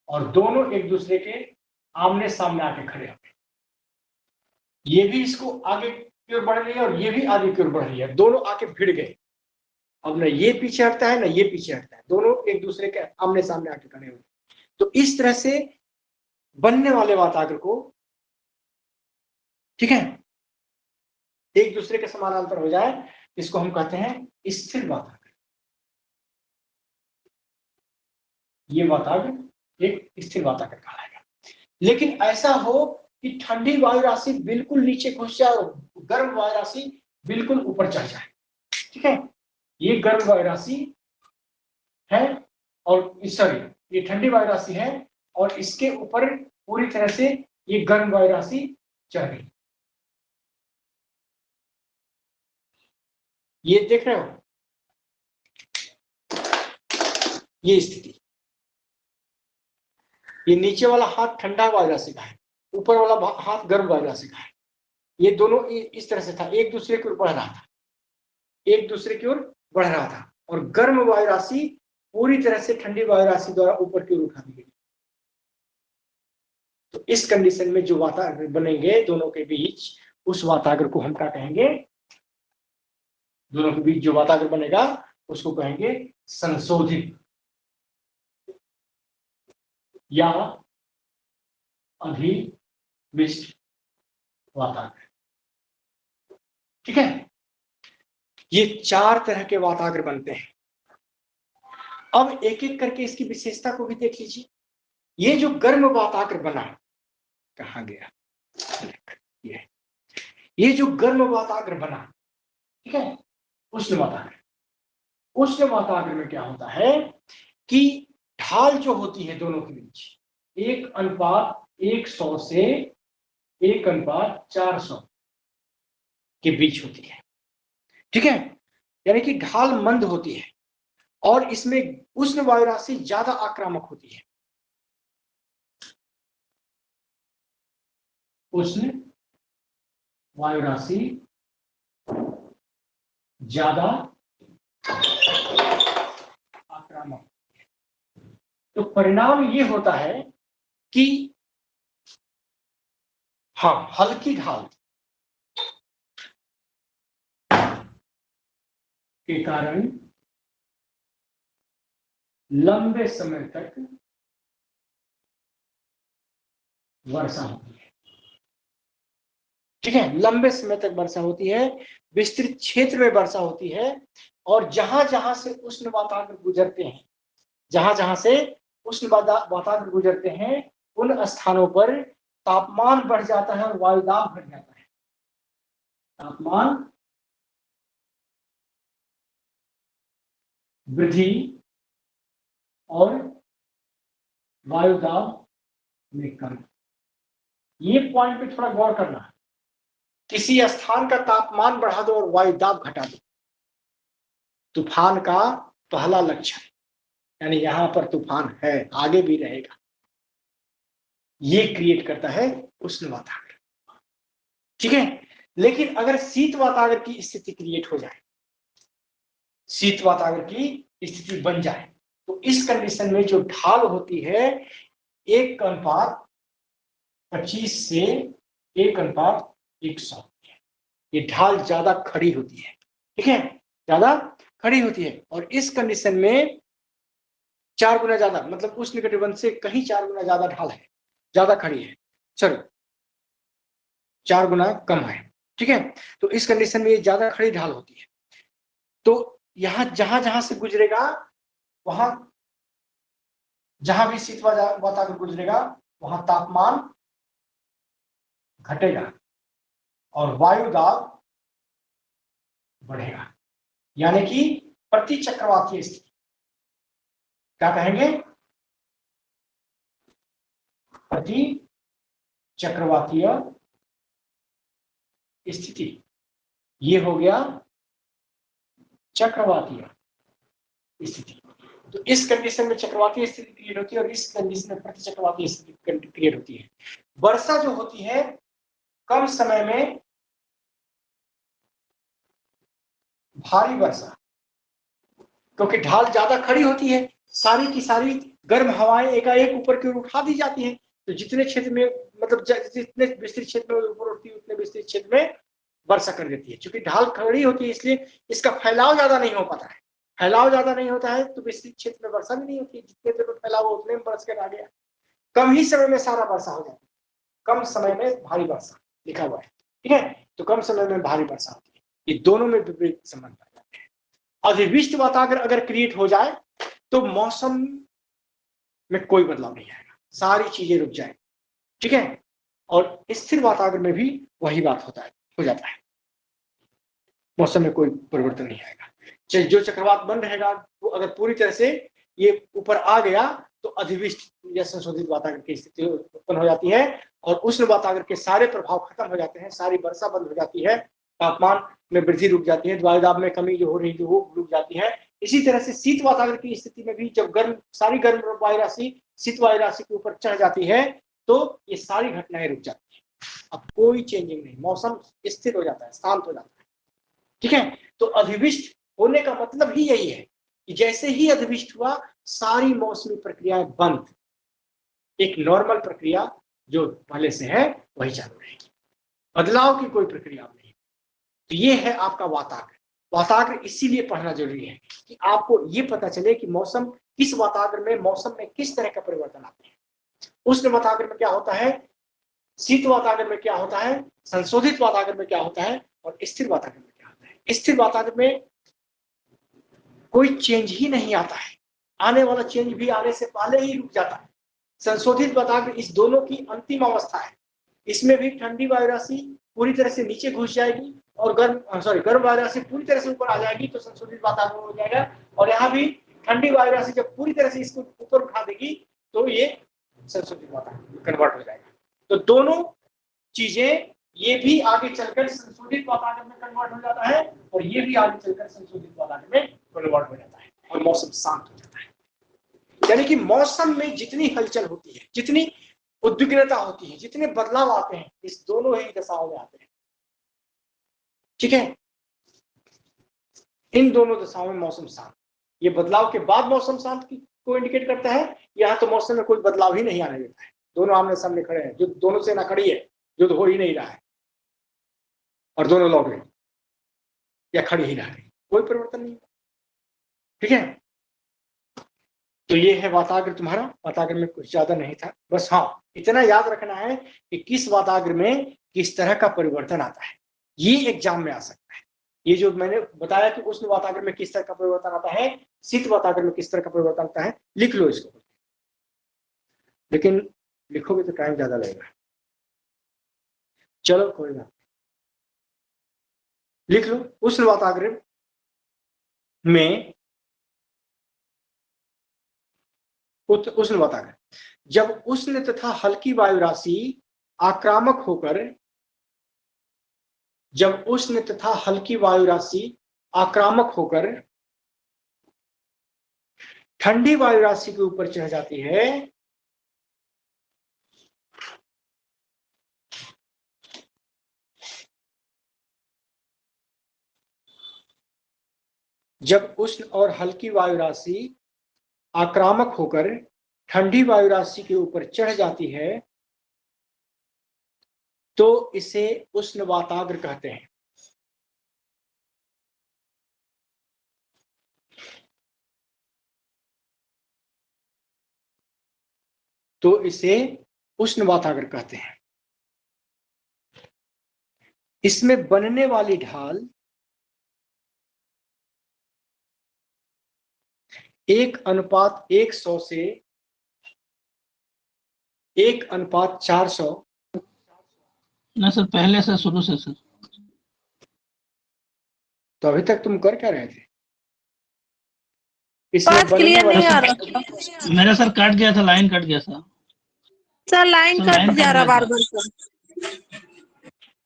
और दोनों एक दूसरे के आमने सामने आके खड़े हो गए। ये भी इसको आगे की ओर बढ़ रही है और ये भी आगे की ओर बढ़ रही है, दोनों आके भिड़ गए। अब न ये पीछे हटता है न ये पीछे हटता है, दोनों एक दूसरे के आमने सामने आके खड़े हुए। तो इस तरह से बनने वाले वाताग्र को, ठीक है, एक दूसरे के समानांतर हो जाए, इसको हम कहते हैं स्थिर वाताग्र। ये वाताग्र एक स्थिर वाताग्र कहलाएगा। लेकिन ऐसा हो कि ठंडी वायु राशि बिल्कुल नीचे घुस जाए और गर्म वायु राशि बिल्कुल ऊपर चढ़ जाए, ठीक है, ये गर्म वायुराशि है और सॉरी ये ठंडी वायुराशि है और इसके ऊपर पूरी तरह से ये गर्म वायुराशि चल रही। ये देख रहे हो, ये स्थिति, ये नीचे वाला हाथ ठंडा वायुराशि का है, ऊपर वाला हाथ गर्म वायुराशि का है। ये दोनों इस तरह से था, एक दूसरे की ओर बढ़ रहा था, एक दूसरे की ओर बढ़ रहा था और गर्म वायुराशि पूरी तरह से ठंडी वायुराशि द्वारा ऊपर की ओर उठा दी गई। तो इस कंडीशन में जो वाताग्र बनेंगे दोनों के बीच, उस वाताग्र को हम क्या कहेंगे? दोनों के बीच जो वाताग्र बनेगा उसको कहेंगे संशोधित या अधिविष्ट वाताग्र। ठीक है, ये 4 तरह के वाताग्र बनते हैं। अब एक एक करके इसकी विशेषता को भी देख लीजिए। ये जो गर्म वाताग्र बना, कहाँ गया ये जो गर्म वाताग्र बना, ठीक है, उष्ण वाताग्र। उष्ण वाताग्र में क्या होता है कि ढाल जो होती है दोनों के बीच 1:100 से 1:400 के बीच होती है। ठीक है, यानी कि ढाल मंद होती है और इसमें उष्ण वायुराशि ज्यादा आक्रामक होती है। उष्ण वायुराशि ज्यादा आक्रामक। तो परिणाम ये होता है कि हाँ, हल्की ढाल के कारण लंबे समय तक वर्षा होती है। ठीक है, लंबे समय तक वर्षा होती है, विस्तृत क्षेत्र में वर्षा होती है और जहां जहां से उष्ण वाताग्र गुजरते हैं, जहां जहां से उष्ण वाताग्र गुजरते हैं, उन स्थानों पर तापमान बढ़ जाता है और वायुदाब घट जाता है। तापमान वृद्धि और वायुदाब में कमी। ये पॉइंट पे थोड़ा गौर करना है। किसी स्थान का तापमान बढ़ा दो और वायुदाब घटा दो, तूफान का पहला लक्षण, यानी यहां पर तूफान है, आगे भी रहेगा। ये क्रिएट करता है उष्ण वाताग्र। ठीक है, लेकिन अगर शीत वाताग्र की स्थिति क्रिएट हो जाए, शीत वाताग्र की स्थिति बन जाए, तो इस कंडीशन में जो ढाल होती है 1:25 से 1:100, ये ढाल ज्यादा खड़ी होती है। ठीक है, ज्यादा खड़ी होती है और इस कंडीशन में 4 गुना ज्यादा, मतलब उष्ण कटिबंध से कहीं 4 गुना ज्यादा ढाल है, ज्यादा खड़ी है, चलो 4 गुना कम है। ठीक है, तो इस कंडीशन में ये ज्यादा खड़ी ढाल होती है। तो यहां जहां जहां से गुजरेगा, वहां जहां भी शीत वाताग्र गुजरेगा वहां तापमान घटेगा और वायु दाब बढ़ेगा, यानी कि प्रति चक्रवातीय स्थिति। क्या कहेंगे? प्रति चक्रवातीय स्थिति। ये हो गया चक्रवातीय स्थिति। तो इस कंडीशन में चक्रवातीय स्थिति क्रिएट होती है और इस कंडीशन में प्रति चक्रवातीय स्थिति क्रिएट होती है। वर्षा जो होती है कम समय में भारी वर्षा, क्योंकि ढाल ज्यादा खड़ी होती है, सारी की सारी गर्म हवाएं एकाएक ऊपर की ओर उठा दी जाती हैं। तो जितने क्षेत्र में, मतलब जितने विस्तृत क्षेत्र में ऊपर उठती है उतने विस्तृत क्षेत्र में वर्षा कर देती है। क्योंकि ढाल खड़ी होती है इसलिए इसका फैलाव ज्यादा नहीं हो पाता है। फैलाव ज्यादा नहीं होता है तो विस्तृत क्षेत्र में वर्षा भी नहीं होती है। जितने देर में फैलाव हो उतने में बरस कर आ गया। कम ही समय में सारा वर्षा हो जाती है, कम समय में भारी वर्षा लिखा हुआ है। ठीक है, तो कम समय में भारी वर्षा होती है। ये दोनों में विपरीत संबंध पाए जाते हैं। अधिविष्ट वाताग्र अगर क्रिएट हो जाए तो मौसम में कोई बदलाव नहीं आएगा, सारी चीजें रुक जाए। ठीक है, और स्थिर वाताग्र में भी वही बात होता है, हो जाता है, मौसम में कोई परिवर्तन नहीं आएगा। जो चक्रवात बन रहेगा वो अगर पूरी तरह से ये ऊपर आ गया तो अधिविष्ट या संशोधित वातावरण की स्थिति उत्पन्न हो जाती है और उष्ण वातावरण के सारे प्रभाव खत्म हो जाते हैं, सारी वर्षा बंद हो जाती है, तापमान में वृद्धि रुक जाती है, वायुदाब में कमी जो हो रही थी वो रुक जाती है। इसी तरह से शीत वातावरण की स्थिति में भी जब सारी गर्म वायु राशि शीत वायु राशि के ऊपर चढ़ जाती है तो ये सारी घटनाएं रुक जाती है। अब कोई चेंजिंग नहीं, मौसम स्थिर हो जाता है, शांत हो जाता है। ठीक है, तो अधिविष्ट होने का मतलब ही यही है कि जैसे ही अधिविष्ट हुआ सारी मौसमी प्रक्रियाएं बंद, एक नॉर्मल प्रक्रिया जो पहले से है वही चालू रहेगी, बदलाव की कोई प्रक्रिया नहीं। तो ये है आपका वाताग्र। वाताग्र इसीलिए पढ़ना जरूरी है कि आपको ये पता चले कि मौसम किस वाताग्र में, मौसम में किस तरह का परिवर्तन आते हैं। उष्ण वाताग्र में क्या होता है, शीत वाताग्र में क्या होता है, संशोधित वाताग्र में क्या होता है और स्थिर वाताग्र में क्या होता है। स्थिर वाताग्र में कोई चेंज ही नहीं आता है, आने वाला चेंज भी आने से पहले ही रुक जाता है। संशोधित वाताग्र इस दोनों की अंतिम अवस्था है। इसमें भी ठंडी वायु राशि पूरी तरह से नीचे घुस जाएगी और गर्म वायु राशि पूरी तरह से ऊपर आ जाएगी तो संशोधित वातावरण हो जाएगा। और यहाँ भी ठंडी वायु राशि जब पूरी तरह से इसको ऊपर उठा देगी तो ये संशोधित वातावरण कन्वर्ट हो जाएगा। तो दोनों चीजें, ये भी आगे चलकर संशोधित वातावरण में कन्वर्ट हो जाता है और ये भी आगे चलकर संशोधित वातावरण में कन्वर्ट हो जाता है और मौसम शांत हो जाता है। यानी कि मौसम में जितनी हलचल होती है, जितनी उद्विग्नता होती है, जितने बदलाव आते हैं, इस दोनों ही दशाओं में आते हैं। ठीक है, इन दोनों दशाओं में मौसम शांत, ये बदलाव के बाद मौसम शांत को इंडिकेट करता है। यहाँ तो मौसम में कोई बदलाव ही नहीं आने देता है, दोनों आमने सामने खड़े हैं, जो दोनों सेना खड़ी है, युद्ध हो ही नहीं रहा है और दोनों लौट गए या खड़ी ही रह गई, कोई परिवर्तन नहीं। ठीक है, तो ये है वाताग्र तुम्हारा। वाताग्र में कुछ ज्यादा नहीं था, बस हाँ इतना याद रखना है कि किस वाताग्र में किस तरह का परिवर्तन आता है, ये एग्जाम में आ सकता है। ये जो मैंने बताया कि उष्ण वाताग्र में किस तरह का परिवर्तन आता है, शीत वाताग्र में किस तरह का परिवर्तन आता है, लिख लो इसको, लेकिन लिखोगे तो टाइम ज्यादा लगेगा। चलो कोई बात, लिख लो। उष्ण वाताग्र में उष्ण वाताग्र, जब उष्ण तथा हल्की वायु राशि आक्रामक होकर, जब उष्ण तथा हल्की वायु राशि आक्रामक होकर ठंडी वायु राशि के ऊपर चढ़ जाती है जब उष्ण और हल्की वायु राशि आक्रामक होकर ठंडी वायु राशि के ऊपर चढ़ जाती है तो इसे उष्ण वाताग्र कहते हैं। तो इसे उष्ण वाताग्र कहते हैं। इसमें बनने वाली ढाल 1:100 से 1:400। ना सर, पहले से शुरू से सर। तो अभी तक तुम कर क्या रहे थे? बात क्लियर नहीं आ रहा था। मेरा सर कट गया था, लाइन कट गया था सर, लाइन कट जा रहा बार बार सर।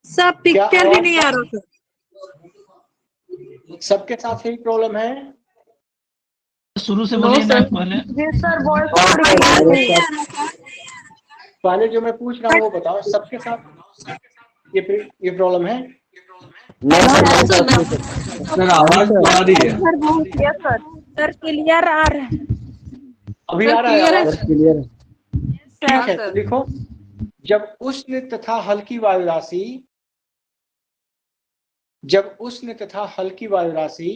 सब पिक्चर भी नहीं आ रहा था। सबके साथ यही प्रॉब्लम है? शुरू से बोलिए ना पहले। पहले जो मैं पूछ रहा हूँ वो बताओ, सबके साथ ये प्रॉब्लम है? सर आवाज आ रही है सर क्लियर आ रहा है। अभी आ रहा है? क्लियर है। ठीक है, तो लिखो, जब उष्ण तथा हल्की वायु राशि, जब उष्ण तथा हल्की वायु राशि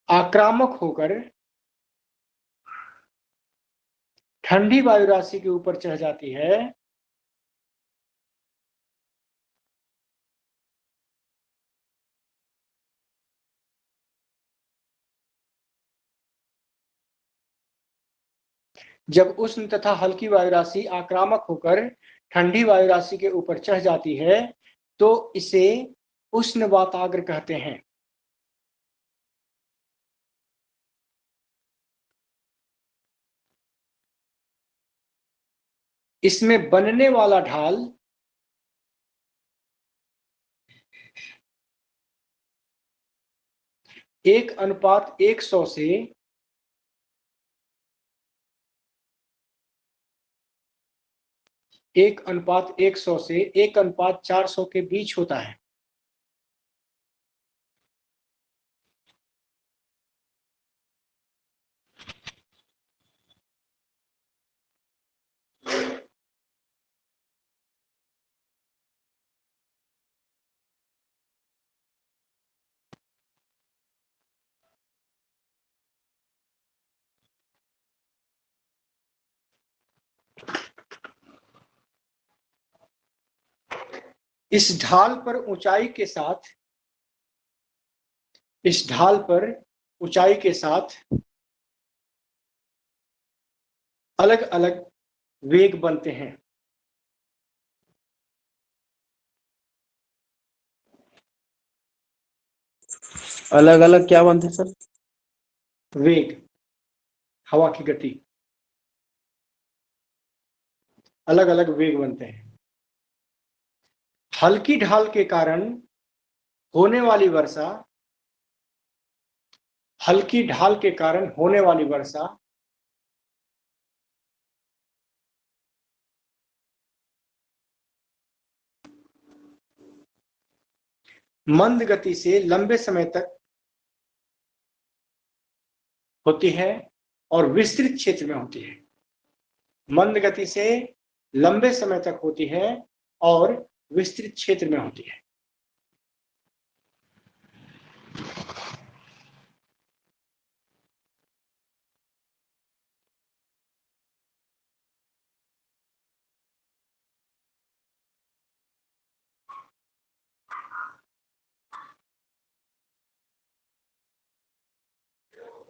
आक्रामक होकर ठंडी वायु राशि के ऊपर चढ़ जाती है जब उष्ण तथा हल्की वायु राशि आक्रामक होकर ठंडी वायु राशि के ऊपर चढ़ जाती है तो इसे उष्ण वाताग्र कहते हैं। इसमें बनने वाला ढाल 1:100 से 1:400 के बीच होता है। इस ढाल पर ऊंचाई के साथ अलग अलग वेग बनते हैं। अलग अलग क्या बनते हैं सर? वेग, हवा की गति, अलग अलग वेग बनते हैं। हल्की ढाल के कारण होने वाली वर्षा मंद गति से लंबे समय तक होती है और विस्तृत क्षेत्र में होती है। मंद गति से लंबे समय तक होती है और विस्तृत क्षेत्र में होती है।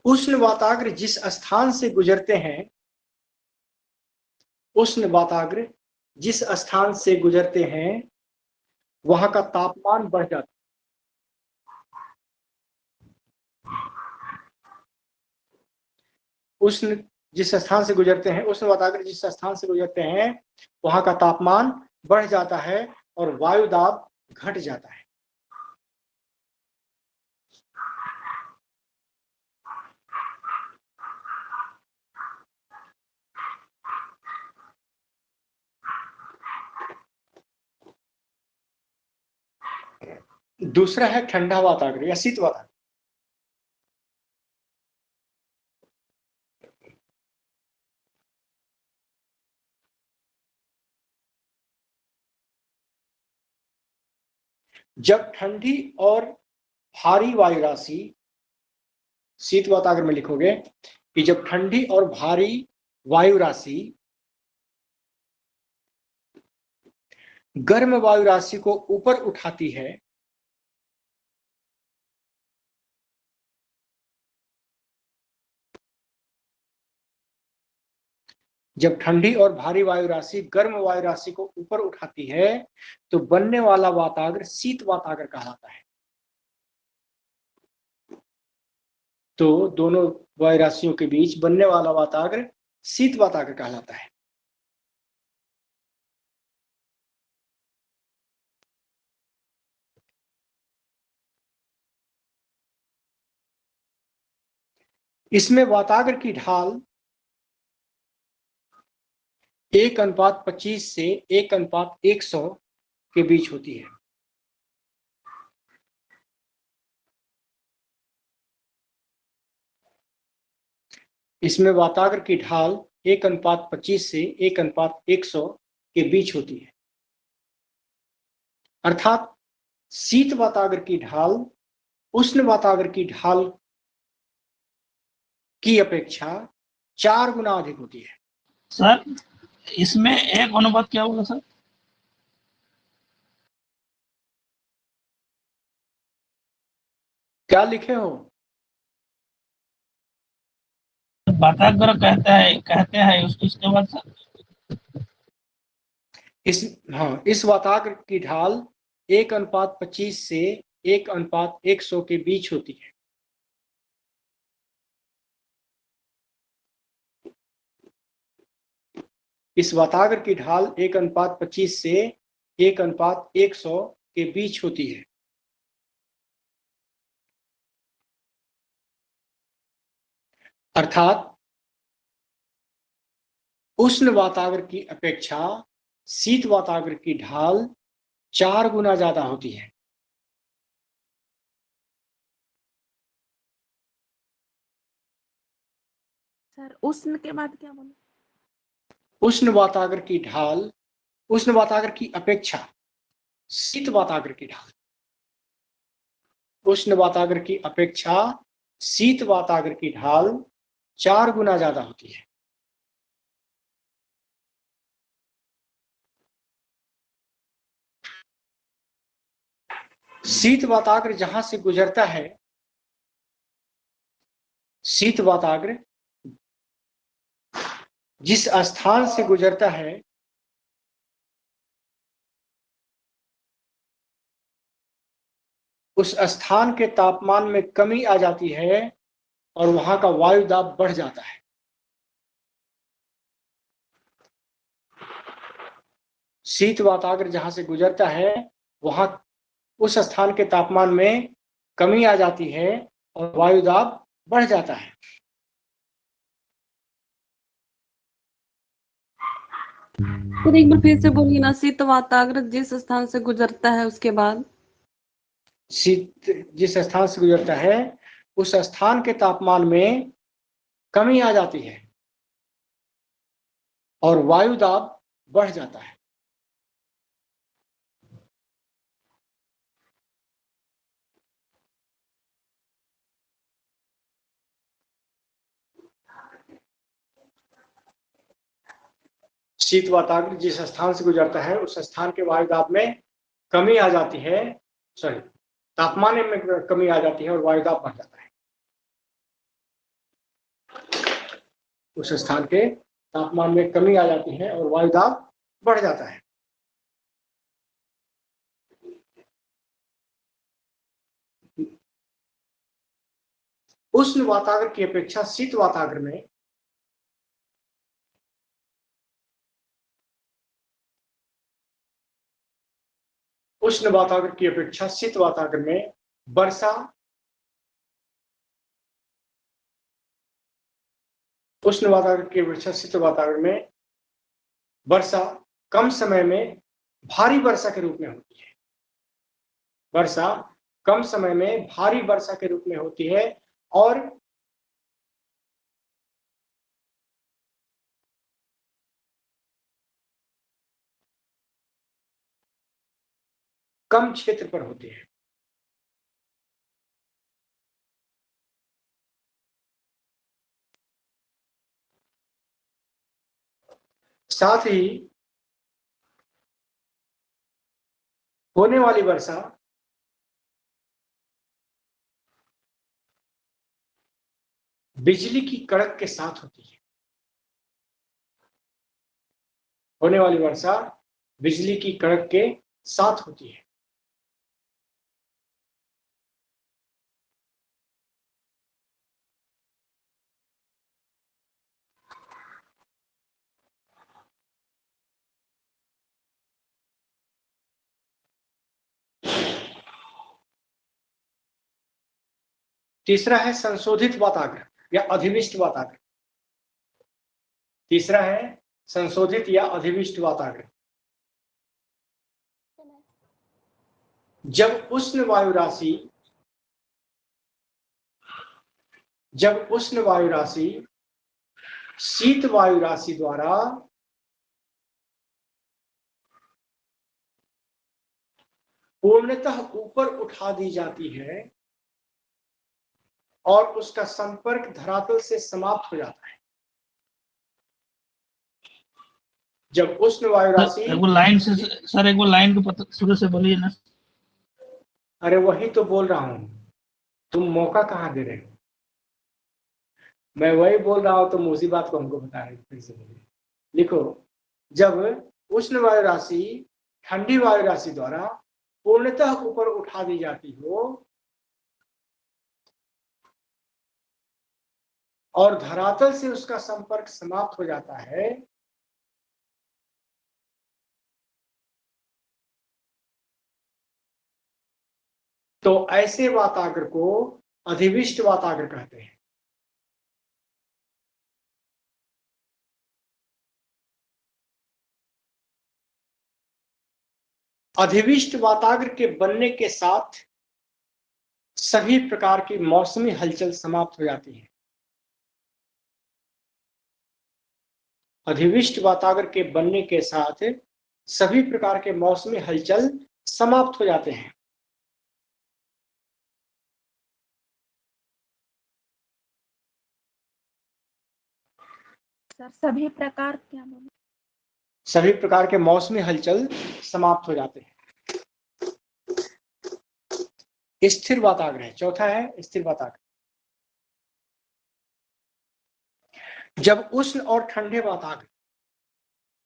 उष्ण वाताग्र जिस स्थान से गुजरते हैं वहां का तापमान बढ़ जाता है। उष्ण वाताग्र जिस स्थान से गुजरते हैं वहां का तापमान बढ़ जाता है और वायु दाब घट जाता है। दूसरा है ठंडा वाताग्र या शीत वाताग्र। जब ठंडी और भारी वायु राशि, शीत वाताग्र में लिखोगे कि जब ठंडी और भारी वायु राशि गर्म वायु राशि को ऊपर उठाती है, जब ठंडी और भारी वायु राशि गर्म वायु राशि को ऊपर उठाती है तो बनने वाला वाताग्र शीत वाताग्र कहलाता है। तो दोनों वायु राशियों के बीच बनने वाला वाताग्र शीत वाताग्र कहलाता है। इसमें वाताग्र की ढाल 1:25 से 1:100 के बीच होती है। इसमें वाताग्र की ढाल 1:25 से 1:100 के बीच होती है। अर्थात शीत वाताग्र की ढाल उष्ण वाताग्र की ढाल की अपेक्षा 4 गुना अधिक होती है। सर इसमें एक अनुपात क्या होगा सर? क्या लिखे हो? वाताग्र कहते हैं उसके बाद सर इस वाताग्र की ढाल 1:25 से 1:100 के बीच होती है। इस वाताग्र की ढाल 1:25 से 1:100 के बीच होती है। अर्थात उष्ण वाताग्र की अपेक्षा शीत वाताग्र की ढाल 4 गुना ज्यादा होती है। सर उष्ण के बाद क्या बोले? उष्ण वाताग्र की ढाल, उष्ण वाताग्र की अपेक्षा शीत वाताग्र की ढाल, उष्ण वाताग्र की अपेक्षा शीत वाताग्र की ढाल 4 गुना ज्यादा होती है। शीत वाताग्र जहां से गुजरता है, शीत वाताग्र जिस स्थान से गुजरता है उस स्थान के तापमान में कमी आ जाती है और वहां का वायु दाब बढ़ जाता है। शीत वाताग्र जहां से गुजरता है वहां उस स्थान के तापमान में कमी आ जाती है और वायु दाब बढ़ जाता है। फिर एक बार फिर से बोलिए ना, शीत वाताग्र जिस स्थान से गुजरता है उसके बाद। शीत जिस स्थान से गुजरता है उस स्थान के तापमान में कमी आ जाती है और वायु दाब बढ़ जाता है। शीत वाताग्र जिस स्थान से गुजरता है उस स्थान के वायु दाब में कमी आ जाती है, सॉरी, तापमान में कमी आ जाती है और वायु दाब बढ़ जाता है। उस स्थान के तापमान में कमी आ जाती है और वायु दाब बढ़ जाता है। उष्ण वाताग्र की अपेक्षा शीत वाताग्र में उष्ण वाताग्र की अपेक्षा शीत वाताग्र में वर्षा, उष्ण वाताग्र की अपेक्षा शीत वाताग्र में वर्षा कम समय में भारी वर्षा के रूप में होती है। वर्षा कम समय में भारी वर्षा के रूप में होती है और कम क्षेत्र पर होती है। साथ ही होने वाली वर्षा बिजली की कड़क के साथ होती है। होने वाली वर्षा बिजली की कड़क के साथ होती है। तीसरा है संशोधित वाताग्र या अधिविष्ट वाताग्र। तीसरा है संशोधित या अधिविष्ट वाताग्र। जब उष्ण वायु राशि शीत वायु राशि द्वारा पूर्णतः ऊपर उठा दी जाती है और उसका संपर्क धरातल से समाप्त हो जाता है। जब उष्ण वायु राशि, एक लाइन से सर, एक लाइन को पता शुरू से बोलिए ना। अरे वही तो बोल रहा हूं, तुम मौका कहाँ दे रहे हो? मैं वही बोल रहा हूं, तुम उसी बात को हमको बता रहे हो। फिर से बोलिए, लिखो। जब उष्ण वायु राशि ठंडी वायु राशि द्वारा पूर्णतः ऊपर उठा दी जाती हो और धरातल से उसका संपर्क समाप्त हो जाता है तो ऐसे वाताग्र को अधिविष्ट वाताग्र कहते हैं। अधिविष्ट वाताग्र के बनने के साथ सभी प्रकार की मौसमी हलचल समाप्त हो जाती है। अधिविष्ट वाताग्र के बनने के साथ सभी प्रकार के मौसमी हलचल समाप्त हो जाते हैं। सर सभी प्रकार क्या बोले? सभी प्रकार के मौसमी हलचल समाप्त हो जाते हैं। स्थिर वाताग्र है, चौथा है स्थिर वाताग्र। जब उष्ण और ठंडे वाताग्र,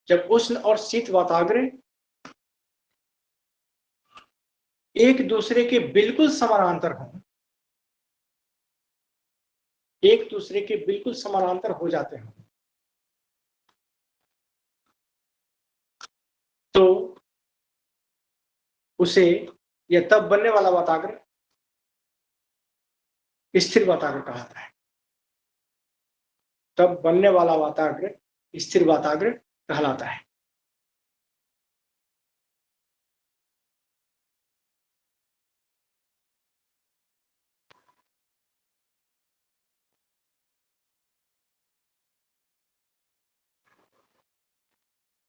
जब उष्ण और शीत वाताग्र एक दूसरे के बिल्कुल समानांतर हों, एक दूसरे के बिल्कुल समानांतर हो जाते हैं, तो उसे यह तब बनने वाला वाताग्र स्थिर वाताग्र कहा जाता है। तब बनने वाला वाताग्र स्थिर वाताग्र कहलाता है।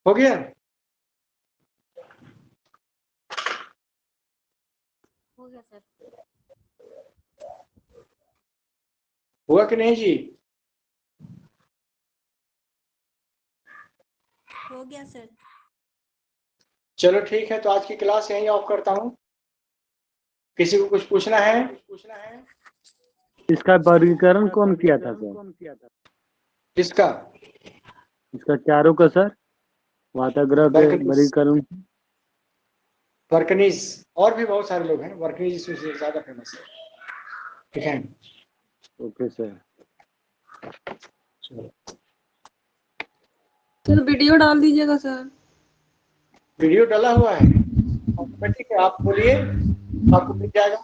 हो गया? हो गया सर। हुआ कि नहीं जी? हो गया सर। चलो ठीक है, तो आज की क्लास यहीं ऑफ करता हूं। किसी को कुछ पूछना है? इसका वर्गीकरण कौन किया था सर? किसका? इसका चारों का सर, वाताग्र के वर्गीकरण। वर्कनीज, और भी बहुत सारे लोग हैं, वर्कनीज इसमें ज्यादा फेमस है। ठीक है, ओके सर। सर वीडियो डाल दीजिएगा सर। वीडियो डाला हुआ है ऑटोमेटिक है, आप बोलिए आपको मिल जाएगा।